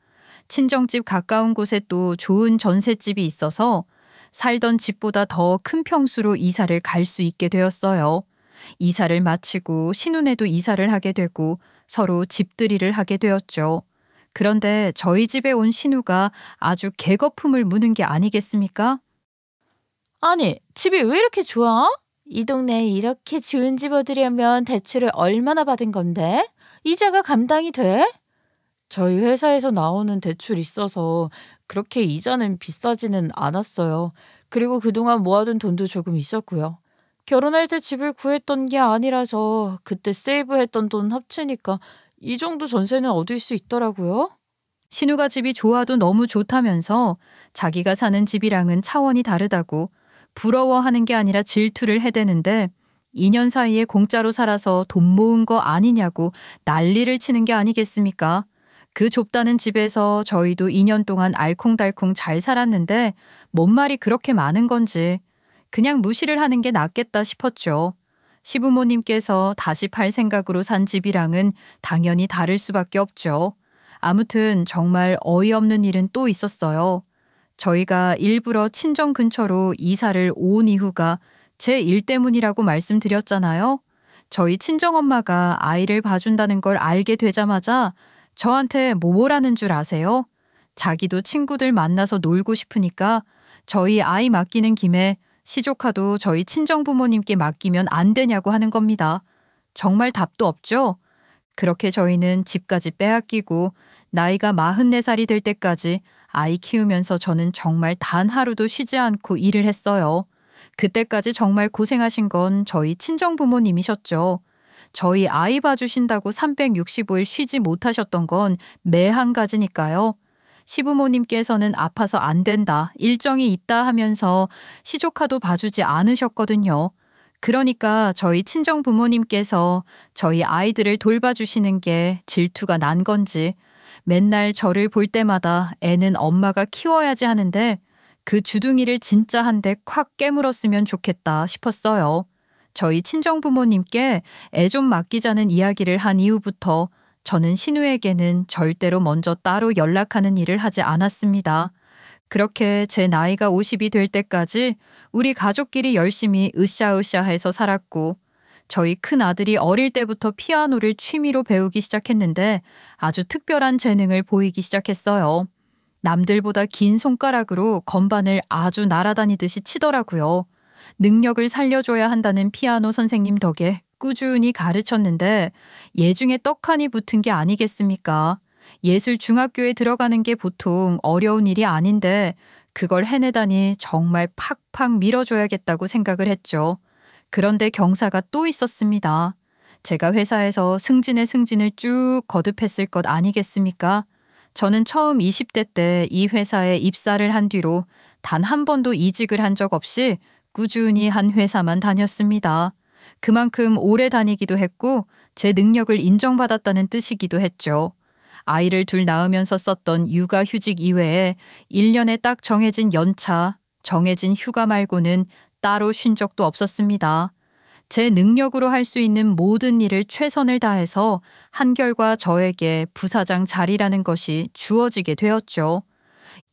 친정집 가까운 곳에 또 좋은 전셋집이 있어서 살던 집보다 더 큰 평수로 이사를 갈 수 있게 되었어요. 이사를 마치고 신혼에도 이사를 하게 되고 서로 집들이를 하게 되었죠. 그런데 저희 집에 온 신우가 아주 개거품을 무는 게 아니겠습니까? 아니, 집이 왜 이렇게 좋아? 이 동네에 이렇게 좋은 집 얻으려면 대출을 얼마나 받은 건데? 이자가 감당이 돼? 저희 회사에서 나오는 대출 있어서 그렇게 이자는 비싸지는 않았어요. 그리고 그동안 모아둔 돈도 조금 있었고요. 결혼할 때 집을 구했던 게 아니라서 그때 세이브했던 돈 합치니까 이 정도 전세는 얻을 수 있더라고요. 신우가 집이 좋아도 너무 좋다면서 자기가 사는 집이랑은 차원이 다르다고 부러워하는 게 아니라 질투를 해대는데 2년 사이에 공짜로 살아서 돈 모은 거 아니냐고 난리를 치는 게 아니겠습니까? 그 좁다는 집에서 저희도 2년 동안 알콩달콩 잘 살았는데 뭔 말이 그렇게 많은 건지 그냥 무시를 하는 게 낫겠다 싶었죠. 시부모님께서 다시 팔 생각으로 산 집이랑은 당연히 다를 수밖에 없죠. 아무튼 정말 어이없는 일은 또 있었어요. 저희가 일부러 친정 근처로 이사를 온 이유가 제 일 때문이라고 말씀드렸잖아요. 저희 친정엄마가 아이를 봐준다는 걸 알게 되자마자 저한테 뭐라는 줄 아세요? 자기도 친구들 만나서 놀고 싶으니까 저희 아이 맡기는 김에 시조카도 저희 친정부모님께 맡기면 안 되냐고 하는 겁니다. 정말 답도 없죠? 그렇게 저희는 집까지 빼앗기고 나이가 44살이 될 때까지 아이 키우면서 저는 정말 단 하루도 쉬지 않고 일을 했어요. 그때까지 정말 고생하신 건 저희 친정부모님이셨죠. 저희 아이 봐주신다고 365일 쉬지 못하셨던 건 매 한 가지니까요. 시부모님께서는 아파서 안 된다, 일정이 있다 하면서 시조카도 봐주지 않으셨거든요. 그러니까 저희 친정 부모님께서 저희 아이들을 돌봐주시는 게 질투가 난 건지 맨날 저를 볼 때마다 애는 엄마가 키워야지 하는데 그 주둥이를 진짜 한 대 콱 깨물었으면 좋겠다 싶었어요. 저희 친정 부모님께 애 좀 맡기자는 이야기를 한 이후부터 저는 신우에게는 절대로 먼저 따로 연락하는 일을 하지 않았습니다. 그렇게 제 나이가 50이 될 때까지 우리 가족끼리 열심히 으쌰으쌰해서 살았고 저희 큰 아들이 어릴 때부터 피아노를 취미로 배우기 시작했는데 아주 특별한 재능을 보이기 시작했어요. 남들보다 긴 손가락으로 건반을 아주 날아다니듯이 치더라고요. 능력을 살려줘야 한다는 피아노 선생님 덕에 꾸준히 가르쳤는데 예중에 떡하니 붙은 게 아니겠습니까? 예술 중학교에 들어가는 게 보통 어려운 일이 아닌데 그걸 해내다니 정말 팍팍 밀어줘야겠다고 생각을 했죠. 그런데 경사가 또 있었습니다. 제가 회사에서 승진의 승진을 쭉 거듭했을 것 아니겠습니까? 저는 처음 20대 때 이 회사에 입사를 한 뒤로 단 한 번도 이직을 한 적 없이 꾸준히 한 회사만 다녔습니다. 그만큼 오래 다니기도 했고 제 능력을 인정받았다는 뜻이기도 했죠. 아이를 둘 낳으면서 썼던 육아휴직 이외에 1년에 딱 정해진 연차, 정해진 휴가 말고는 따로 쉰 적도 없었습니다. 제 능력으로 할 수 있는 모든 일을 최선을 다해서 한결과 저에게 부사장 자리라는 것이 주어지게 되었죠.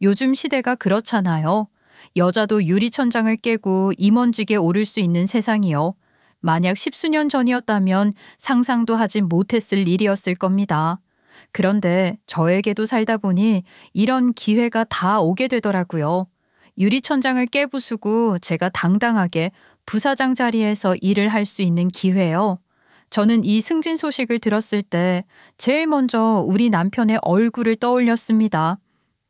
요즘 시대가 그렇잖아요. 여자도 유리천장을 깨고 임원직에 오를 수 있는 세상이요. 만약 10수년 전이었다면 상상도 하지 못했을 일이었을 겁니다. 그런데 저에게도 살다 보니 이런 기회가 다 오게 되더라고요. 유리천장을 깨부수고 제가 당당하게 부사장 자리에서 일을 할 수 있는 기회요. 저는 이 승진 소식을 들었을 때 제일 먼저 우리 남편의 얼굴을 떠올렸습니다.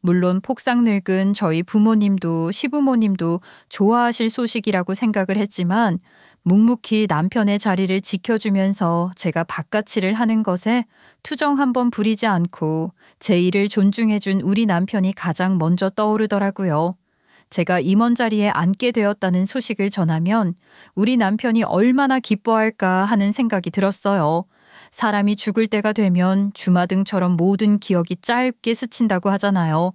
물론 폭삭 늙은 저희 부모님도 시부모님도 좋아하실 소식이라고 생각을 했지만 묵묵히 남편의 자리를 지켜주면서 제가 바깥일을 하는 것에 투정 한번 부리지 않고 제 일을 존중해준 우리 남편이 가장 먼저 떠오르더라고요. 제가 임원 자리에 앉게 되었다는 소식을 전하면 우리 남편이 얼마나 기뻐할까 하는 생각이 들었어요. 사람이 죽을 때가 되면 주마등처럼 모든 기억이 짧게 스친다고 하잖아요.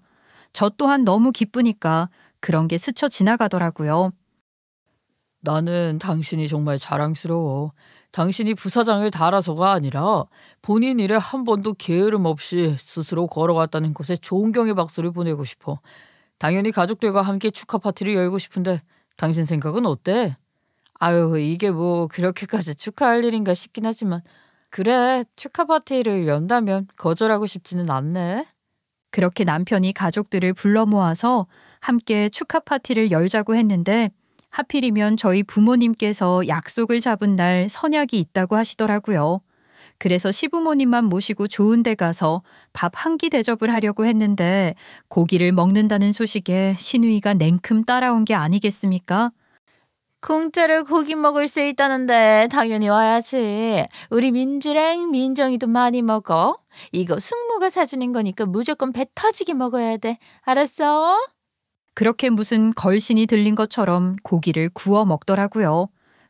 저 또한 너무 기쁘니까 그런 게 스쳐 지나가더라고요. 나는 당신이 정말 자랑스러워. 당신이 부사장을 달아서가 아니라 본인 일에 한 번도 게으름 없이 스스로 걸어갔다는 것에 존경의 박수를 보내고 싶어. 당연히 가족들과 함께 축하 파티를 열고 싶은데 당신 생각은 어때? 아유, 이게 뭐 그렇게까지 축하할 일인가 싶긴 하지만 그래, 축하 파티를 연다면 거절하고 싶지는 않네. 그렇게 남편이 가족들을 불러 모아서 함께 축하 파티를 열자고 했는데 하필이면 저희 부모님께서 약속을 잡은 날 선약이 있다고 하시더라고요. 그래서 시부모님만 모시고 좋은 데 가서 밥 한 끼 대접을 하려고 했는데 고기를 먹는다는 소식에 신우이가 냉큼 따라온 게 아니겠습니까? 공짜로 고기 먹을 수 있다는데 당연히 와야지. 우리 민주랑 민정이도 많이 먹어. 이거 숙모가 사주는 거니까 무조건 배 터지게 먹어야 돼. 알았어? 그렇게 무슨 걸신이 들린 것처럼 고기를 구워 먹더라고요.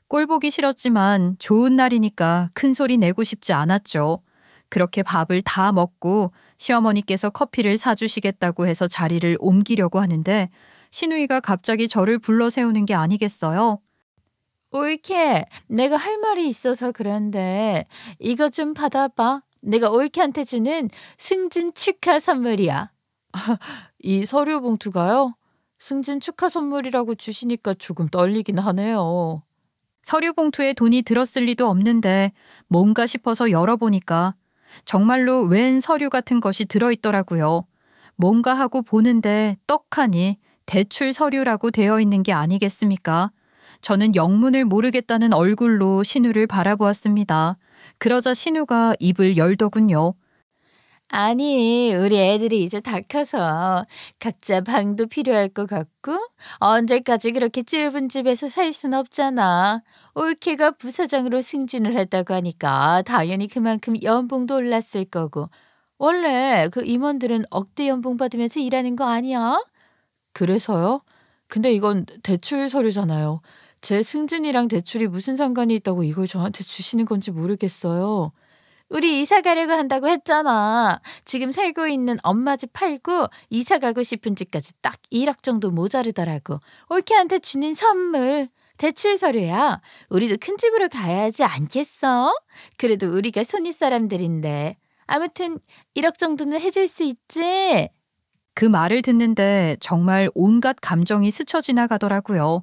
꼴 보기 싫었지만 좋은 날이니까 큰 소리 내고 싶지 않았죠. 그렇게 밥을 다 먹고 시어머니께서 커피를 사주시겠다고 해서 자리를 옮기려고 하는데 신우이가 갑자기 저를 불러 세우는 게 아니겠어요? 올케, 내가 할 말이 있어서 그런데 이거 좀 받아봐. 내가 올케한테 주는 승진 축하 선물이야. 이 서류 봉투가요? 승진 축하 선물이라고 주시니까 조금 떨리긴 하네요. 서류 봉투에 돈이 들었을 리도 없는데 뭔가 싶어서 열어보니까 정말로 웬 서류 같은 것이 들어있더라고요. 뭔가 하고 보는데 떡하니 대출 서류라고 되어 있는 게 아니겠습니까? 저는 영문을 모르겠다는 얼굴로 신우를 바라보았습니다. 그러자 신우가 입을 열더군요. 아니, 우리 애들이 이제 다 커서 각자 방도 필요할 것 같고 언제까지 그렇게 좁은 집에서 살 순 없잖아. 올케가 부사장으로 승진을 했다고 하니까 당연히 그만큼 연봉도 올랐을 거고. 원래 그 임원들은 억대 연봉 받으면서 일하는 거 아니야? 그래서요? 근데 이건 대출 서류잖아요. 제 승진이랑 대출이 무슨 상관이 있다고 이걸 저한테 주시는 건지 모르겠어요. 우리 이사 가려고 한다고 했잖아. 지금 살고 있는 엄마 집 팔고 이사 가고 싶은 집까지 딱 1억 정도 모자르더라고. 올케한테 주는 선물. 대출 서류야. 우리도 큰 집으로 가야지 않겠어? 그래도 우리가 손윗 사람들인데. 아무튼 1억 정도는 해줄 수 있지? 그 말을 듣는데 정말 온갖 감정이 스쳐 지나가더라고요.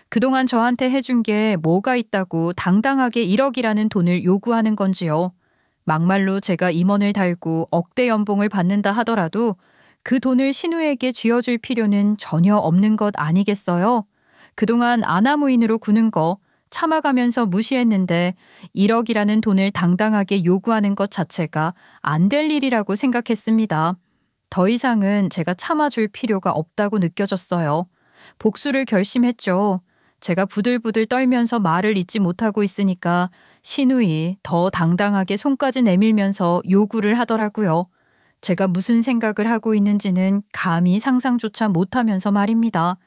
그동안 저한테 해준 게 뭐가 있다고 당당하게 1억이라는 돈을 요구하는 건지요. 막말로 제가 임원을 달고 억대 연봉을 받는다 하더라도 그 돈을 신우에게 쥐어줄 필요는 전혀 없는 것 아니겠어요? 그동안 아나무인으로 구는 거 참아가면서 무시했는데 1억이라는 돈을 당당하게 요구하는 것 자체가 안 될 일이라고 생각했습니다. 더 이상은 제가 참아줄 필요가 없다고 느껴졌어요. 복수를 결심했죠. 제가 부들부들 떨면서 말을 잇지 못하고 있으니까 신우이 더 당당하게 손까지 내밀면서 요구를 하더라고요. 제가 무슨 생각을 하고 있는지는 감히 상상조차 못하면서 말입니다.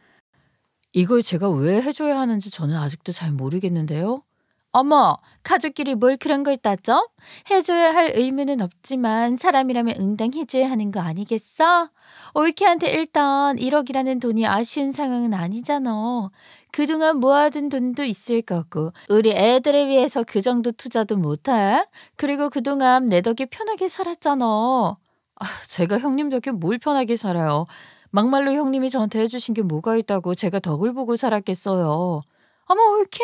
이걸 제가 왜 해줘야 하는지 저는 아직도 잘 모르겠는데요. 어머, 가족끼리 뭘 그런 걸 따져? 해줘야 할 의무는 없지만 사람이라면 응당해줘야 하는 거 아니겠어? 올케한테 일단 1억이라는 돈이 아쉬운 상황은 아니잖아. 그동안 모아둔 돈도 있을 거고 우리 애들을 위해서 그 정도 투자도 못해? 그리고 그동안 내 덕에 편하게 살았잖아. 제가 형님 덕에 뭘 편하게 살아요. 막말로 형님이 저한테 해주신 게 뭐가 있다고 제가 덕을 보고 살았겠어요. 어머, 올케,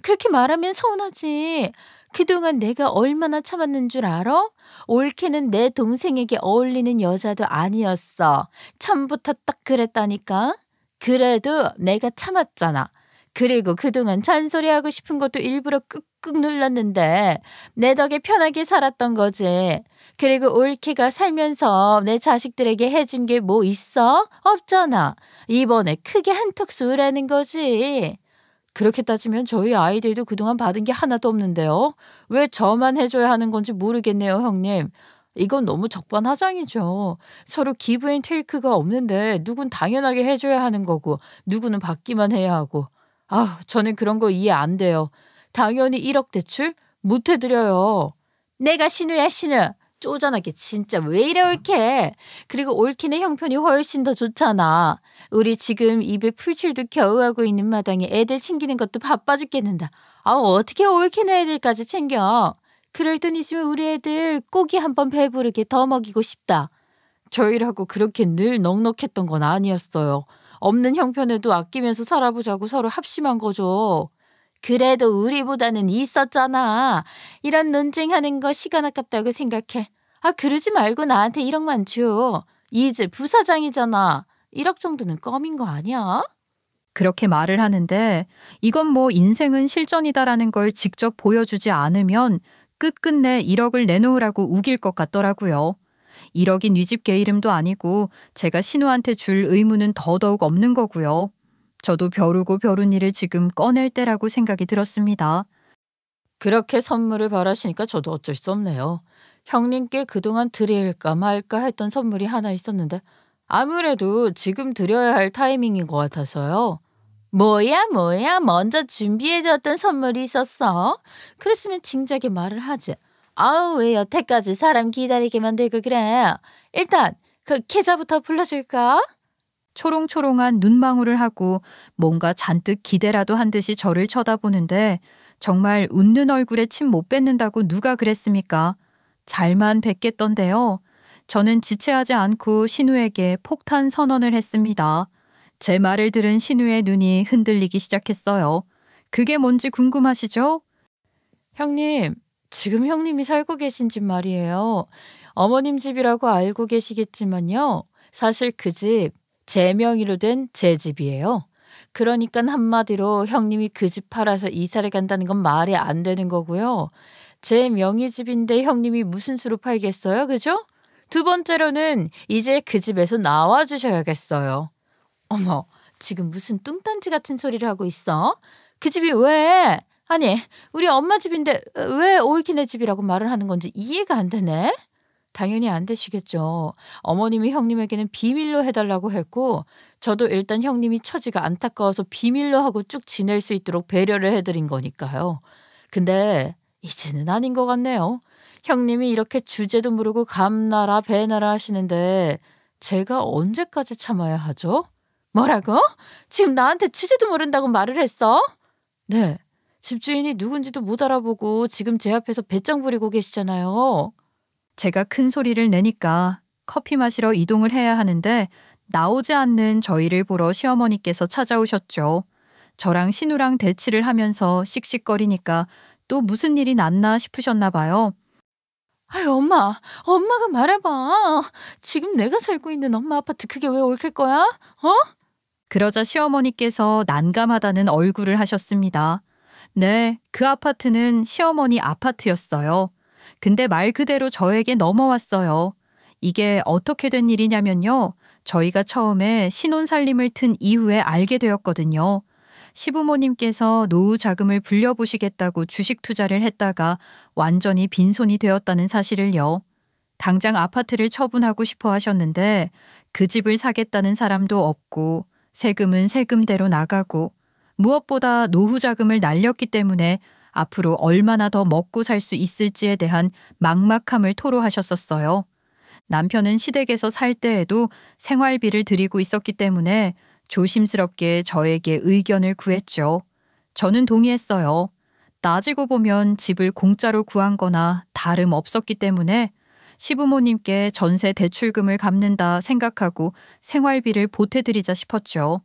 그렇게 말하면 서운하지. 그동안 내가 얼마나 참았는 줄 알아? 올케는 내 동생에게 어울리는 여자도 아니었어. 처음부터 딱 그랬다니까. 그래도 내가 참았잖아. 그리고 그동안 잔소리하고 싶은 것도 일부러 꾹꾹 눌렀는데 내 덕에 편하게 살았던 거지. 그리고 올케가 살면서 내 자식들에게 해준 게 뭐 있어? 없잖아. 이번에 크게 한턱 쏘라는 거지. 그렇게 따지면 저희 아이들도 그동안 받은 게 하나도 없는데요. 왜 저만 해줘야 하는 건지 모르겠네요, 형님. 이건 너무 적반하장이죠. 서로 기브 앤 테이크가 없는데 누군 당연하게 해줘야 하는 거고 누구는 받기만 해야 하고. 저는 그런 거 이해 안 돼요. 당연히 1억 대출 못 해드려요. 내가 신우야, 신우. 쪼잔하게 진짜 왜 이래 올케. 그리고 올케는 형편이 훨씬 더 좋잖아. 우리 지금 입에 풀칠도 겨우 하고 있는 마당에 애들 챙기는 것도 바빠 죽겠는다. 어떻게 올케는 애들까지 챙겨. 그럴 돈 있으면 우리 애들 고기 한번 배부르게 더 먹이고 싶다. 저희라고 그렇게 늘 넉넉했던 건 아니었어요. 없는 형편에도 아끼면서 살아보자고 서로 합심한 거죠. 그래도 우리보다는 있었잖아. 이런 논쟁하는 거 시간 아깝다고 생각해. 그러지 말고 나한테 1억만 줘. 이제 부사장이잖아. 1억 정도는 껌인 거 아니야? 그렇게 말을 하는데 이건 뭐 인생은 실전이다라는 걸 직접 보여주지 않으면 끝끝내 1억을 내놓으라고 우길 것 같더라고요. 1억이 네 집 개 이름도 아니고 제가 신우한테 줄 의무는 더더욱 없는 거고요. 저도 벼르고 벼른 일을 지금 꺼낼 때라고 생각이 들었습니다. 그렇게 선물을 바라시니까 저도 어쩔 수 없네요. 형님께 그동안 드릴까 말까 했던 선물이 하나 있었는데 아무래도 지금 드려야 할 타이밍인 것 같아서요. 뭐야? 먼저 준비해뒀던 선물이 있었어? 그랬으면 진작에 말을 하지. 왜 여태까지 사람 기다리게 만들고 그래. 일단 그 계좌부터 불러줄까? 초롱초롱한 눈망울을 하고 뭔가 잔뜩 기대라도 한 듯이 저를 쳐다보는데 정말 웃는 얼굴에 침 못 뱉는다고 누가 그랬습니까? 잘만 뵙겠던데요. 저는 지체하지 않고 신우에게 폭탄 선언을 했습니다. 제 말을 들은 신우의 눈이 흔들리기 시작했어요. 그게 뭔지 궁금하시죠? 형님, 지금 형님이 살고 계신 집 말이에요. 어머님 집이라고 알고 계시겠지만요. 사실 그 집 제 명의로 된 제 집이에요. 그러니까 한마디로 형님이 그 집 팔아서 이사를 간다는 건 말이 안 되는 거고요. 제 명의 집인데 형님이 무슨 수로 팔겠어요? 그죠? 두 번째로는 이제 그 집에서 나와 주셔야겠어요. 어머, 지금 무슨 뚱딴지 같은 소리를 하고 있어? 그 집이 왜? 아니, 우리 엄마 집인데 왜 올케네 집이라고 말을 하는 건지 이해가 안 되네? 당연히 안 되시겠죠. 어머님이 형님에게는 비밀로 해달라고 했고 저도 일단 형님이 처지가 안타까워서 비밀로 하고 쭉 지낼 수 있도록 배려를 해드린 거니까요. 근데 이제는 아닌 것 같네요. 형님이 이렇게 주제도 모르고 감나라 배나라 하시는데 제가 언제까지 참아야 하죠? 뭐라고? 지금 나한테 주제도 모른다고 말을 했어? 네. 집주인이 누군지도 못 알아보고 지금 제 앞에서 배짱 부리고 계시잖아요. 제가 큰 소리를 내니까 커피 마시러 이동을 해야 하는데 나오지 않는 저희를 보러 시어머니께서 찾아오셨죠. 저랑 신우랑 대치를 하면서 씩씩거리니까 또 무슨 일이 났나 싶으셨나 봐요. 엄마가 말해봐. 지금 내가 살고 있는 엄마 아파트 그게 왜 올킬 거야? 그러자 시어머니께서 난감하다는 얼굴을 하셨습니다. 네, 그 아파트는 시어머니 아파트였어요. 근데 말 그대로 저에게 넘어왔어요. 이게 어떻게 된 일이냐면요. 저희가 처음에 신혼살림을 튼 이후에 알게 되었거든요. 시부모님께서 노후 자금을 불려보시겠다고 주식 투자를 했다가 완전히 빈손이 되었다는 사실을요. 당장 아파트를 처분하고 싶어 하셨는데 그 집을 사겠다는 사람도 없고 세금은 세금대로 나가고 무엇보다 노후 자금을 날렸기 때문에 앞으로 얼마나 더 먹고 살 수 있을지에 대한 막막함을 토로하셨었어요. 남편은 시댁에서 살 때에도 생활비를 드리고 있었기 때문에 조심스럽게 저에게 의견을 구했죠. 저는 동의했어요. 따지고 보면 집을 공짜로 구한 거나 다름없었기 때문에 시부모님께 전세 대출금을 갚는다 생각하고 생활비를 보태드리자 싶었죠.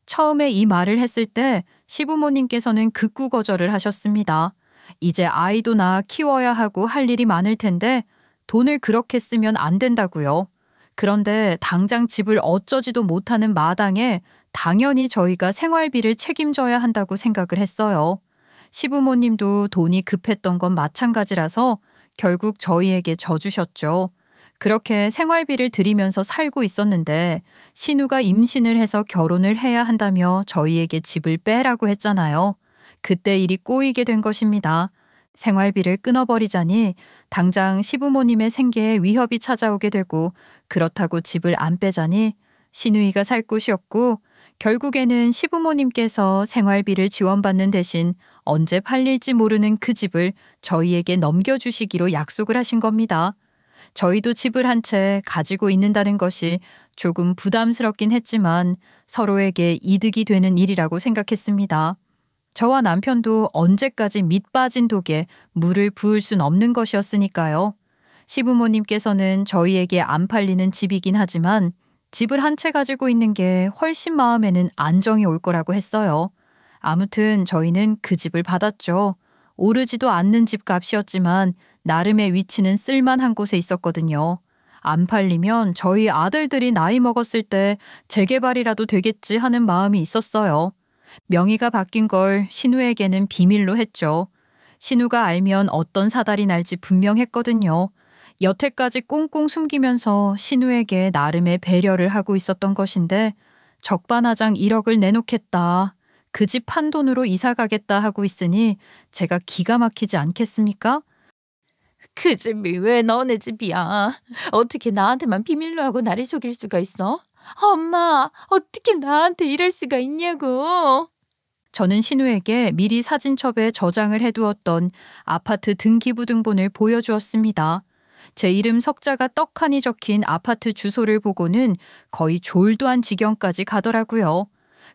처음에 이 말을 했을 때 시부모님께서는 극구 거절을 하셨습니다. 이제 아이도 낳아 키워야 하고 할 일이 많을 텐데 돈을 그렇게 쓰면 안 된다고요. 그런데 당장 집을 어쩌지도 못하는 마당에 당연히 저희가 생활비를 책임져야 한다고 생각을 했어요. 시부모님도 돈이 급했던 건 마찬가지라서 결국 저희에게 져주셨죠. 그렇게 생활비를 들이면서 살고 있었는데 신우가 임신을 해서 결혼을 해야 한다며 저희에게 집을 빼라고 했잖아요. 그때 일이 꼬이게 된 것입니다. 생활비를 끊어버리자니 당장 시부모님의 생계에 위협이 찾아오게 되고 그렇다고 집을 안 빼자니 신우이가 살 곳이 없고 결국에는 시부모님께서 생활비를 지원받는 대신 언제 팔릴지 모르는 그 집을 저희에게 넘겨주시기로 약속을 하신 겁니다. 저희도 집을 한 채 가지고 있는다는 것이 조금 부담스럽긴 했지만 서로에게 이득이 되는 일이라고 생각했습니다. 저와 남편도 언제까지 밑 빠진 독에 물을 부을 순 없는 것이었으니까요. 시부모님께서는 저희에게 안 팔리는 집이긴 하지만 집을 한 채 가지고 있는 게 훨씬 마음에는 안정이 올 거라고 했어요. 아무튼 저희는 그 집을 받았죠. 오르지도 않는 집값이었지만 나름의 위치는 쓸만한 곳에 있었거든요. 안 팔리면 저희 아들들이 나이 먹었을 때 재개발이라도 되겠지 하는 마음이 있었어요. 명의가 바뀐 걸 신우에게는 비밀로 했죠. 신우가 알면 어떤 사달이 날지 분명했거든요. 여태까지 꽁꽁 숨기면서 신우에게 나름의 배려를 하고 있었던 것인데 적반하장 1억을 내놓겠다. 그 집 판 돈으로 이사 가겠다 하고 있으니 제가 기가 막히지 않겠습니까? 그 집이 왜 너네 집이야? 어떻게 나한테만 비밀로 하고 나를 속일 수가 있어? 엄마, 어떻게 나한테 이럴 수가 있냐고. 저는 신우에게 미리 사진첩에 저장을 해두었던 아파트 등기부등본을 보여주었습니다. 제 이름 석자가 떡하니 적힌 아파트 주소를 보고는 거의 졸도한 지경까지 가더라고요.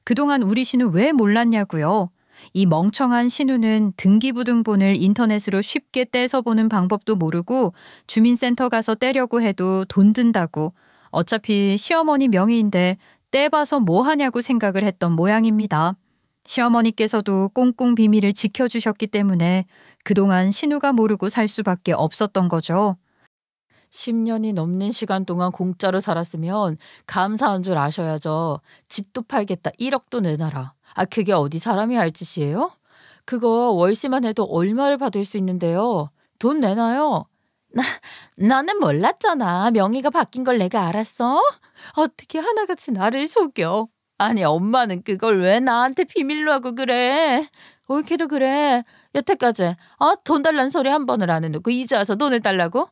그동안 우리 신우 왜 몰랐냐고요. 이 멍청한 신우는 등기부등본을 인터넷으로 쉽게 떼서 보는 방법도 모르고 주민센터 가서 떼려고 해도 돈 든다고 어차피 시어머니 명의인데 떼봐서 뭐 하냐고 생각을 했던 모양입니다. 시어머니께서도 꽁꽁 비밀을 지켜주셨기 때문에 그동안 신우가 모르고 살 수밖에 없었던 거죠. 10년이 넘는 시간 동안 공짜로 살았으면 감사한 줄 아셔야죠. 집도 팔겠다 1억도 내놔라. 그게 어디 사람이 할 짓이에요? 그거 월세만 해도 얼마를 받을 수 있는데요. 돈 내놔요. 나는 몰랐잖아. 명의가 바뀐 걸 내가 알았어? 어떻게 하나같이 나를 속여. 아니 엄마는 그걸 왜 나한테 비밀로 하고 그래. 옳게도 그래. 여태까지 돈 달란 소리 한 번을 안 해놓고 이제 와서 돈을 달라고?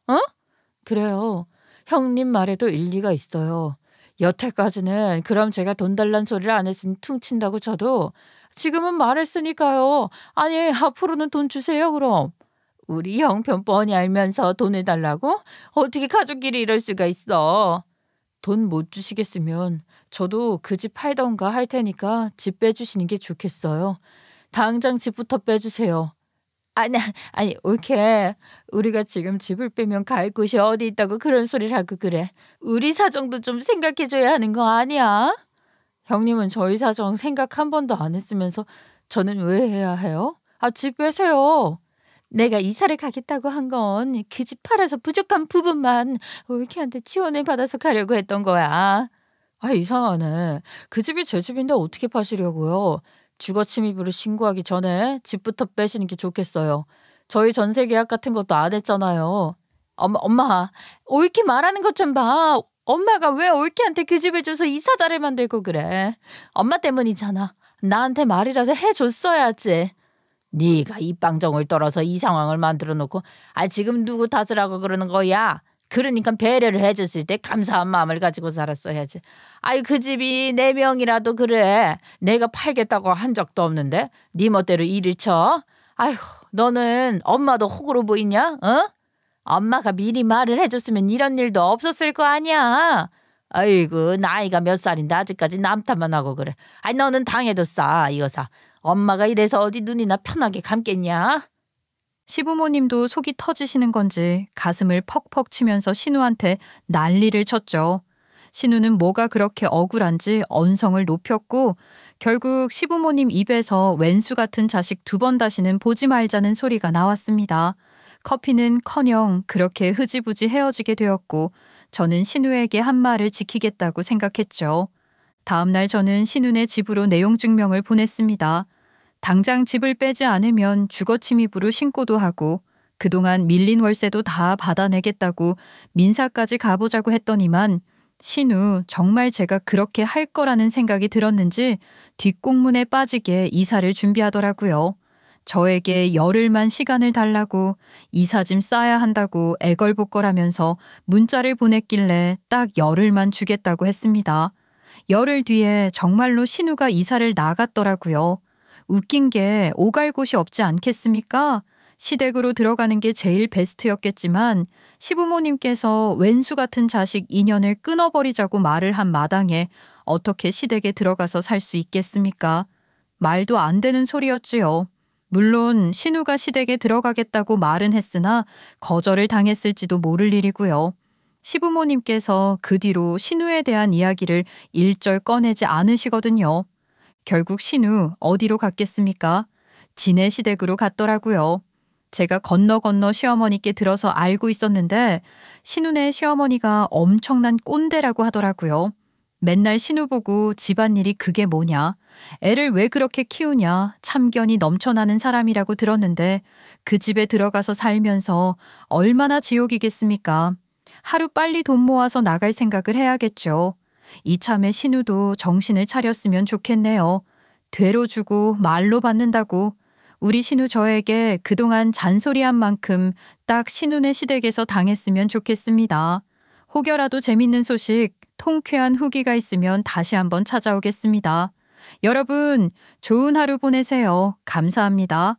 그래요. 형님 말에도 일리가 있어요. 여태까지는 그럼 제가 돈 달란 소리를 안 했으니 퉁친다고 쳐도 지금은 말했으니까요. 아니 앞으로는 돈 주세요 그럼. 우리 형편 뻔히 알면서 돈을 달라고? 어떻게 가족끼리 이럴 수가 있어. 돈 못 주시겠으면 저도 그 집 팔던가 할 테니까 집 빼주시는 게 좋겠어요. 당장 집부터 빼주세요. 아니 옳게. 우리가 지금 집을 빼면 갈 곳이 어디 있다고 그런 소리를 하고 그래. 우리 사정도 좀 생각해줘야 하는 거 아니야? 형님은 저희 사정 생각 한 번도 안 했으면서 저는 왜 해야 해요? 집 빼세요. 내가 이사를 가겠다고 한 건 그 집 팔아서 부족한 부분만 옳게한테 지원을 받아서 가려고 했던 거야. 이상하네. 그 집이 제 집인데 어떻게 파시려고요? 주거침입으로 신고하기 전에 집부터 빼시는 게 좋겠어요. 저희 전세 계약 같은 것도 안 했잖아요. 엄마, 옳게 말하는 것 좀 봐. 엄마가 왜 옳게한테 그 집을 줘서 이사다를 만들고 그래. 엄마 때문이잖아. 나한테 말이라도 해줬어야지. 네가 입방정을 떨어서 이 상황을 만들어 놓고 지금 누구 탓을 하고 그러는 거야. 그러니까 배려를 해줬을 때 감사한 마음을 가지고 살았어야지. 그 집이 내 명이라도 그래. 내가 팔겠다고 한 적도 없는데 네 멋대로 일을 쳐. 너는 엄마도 호구로 보이냐? 엄마가 미리 말을 해줬으면 이런 일도 없었을 거 아니야. 아이고 나이가 몇 살인데 아직까지 남탓만 하고 그래. 너는 당해도 싸 이거사. 엄마가 이래서 어디 눈이나 편하게 감겠냐? 시부모님도 속이 터지시는 건지 가슴을 퍽퍽 치면서 신우한테 난리를 쳤죠. 신우는 뭐가 그렇게 억울한지 언성을 높였고 결국 시부모님 입에서 왼수 같은 자식 2번 다시는 보지 말자는 소리가 나왔습니다. 커피는커녕 그렇게 흐지부지 헤어지게 되었고 저는 신우에게 한 말을 지키겠다고 생각했죠. 다음 날 저는 신우네 집으로 내용 증명을 보냈습니다. 당장 집을 빼지 않으면 주거침입으로 신고도 하고 그동안 밀린 월세도 다 받아내겠다고 민사까지 가보자고 했더니만 신우 정말 제가 그렇게 할 거라는 생각이 들었는지 뒷공문에 빠지게 이사를 준비하더라고요. 저에게 열흘만 시간을 달라고 이사짐 싸야 한다고 애걸복걸하면서 문자를 보냈길래 딱 열흘만 주겠다고 했습니다. 열흘 뒤에 정말로 신우가 이사를 나갔더라고요. 웃긴 게 오갈 곳이 없지 않겠습니까? 시댁으로 들어가는 게 제일 베스트였겠지만 시부모님께서 왼수 같은 자식 인연을 끊어버리자고 말을 한 마당에 어떻게 시댁에 들어가서 살 수 있겠습니까? 말도 안 되는 소리였지요. 물론 신우가 시댁에 들어가겠다고 말은 했으나 거절을 당했을지도 모를 일이고요. 시부모님께서 그 뒤로 신우에 대한 이야기를 일절 꺼내지 않으시거든요. 결국 신우 어디로 갔겠습니까? 지네 시댁으로 갔더라고요. 제가 건너 시어머니께 들어서 알고 있었는데 신우네 시어머니가 엄청난 꼰대라고 하더라고요. 맨날 신우 보고 집안일이 그게 뭐냐, 애를 왜 그렇게 키우냐, 참견이 넘쳐나는 사람이라고 들었는데 그 집에 들어가서 살면서 얼마나 지옥이겠습니까? 하루 빨리 돈 모아서 나갈 생각을 해야겠죠. 이참에 신우도 정신을 차렸으면 좋겠네요. 되로 주고 말로 받는다고. 우리 신우 저에게 그동안 잔소리한 만큼 딱 신우네 시댁에서 당했으면 좋겠습니다. 혹여라도 재밌는 소식, 통쾌한 후기가 있으면 다시 한번 찾아오겠습니다. 여러분, 좋은 하루 보내세요. 감사합니다.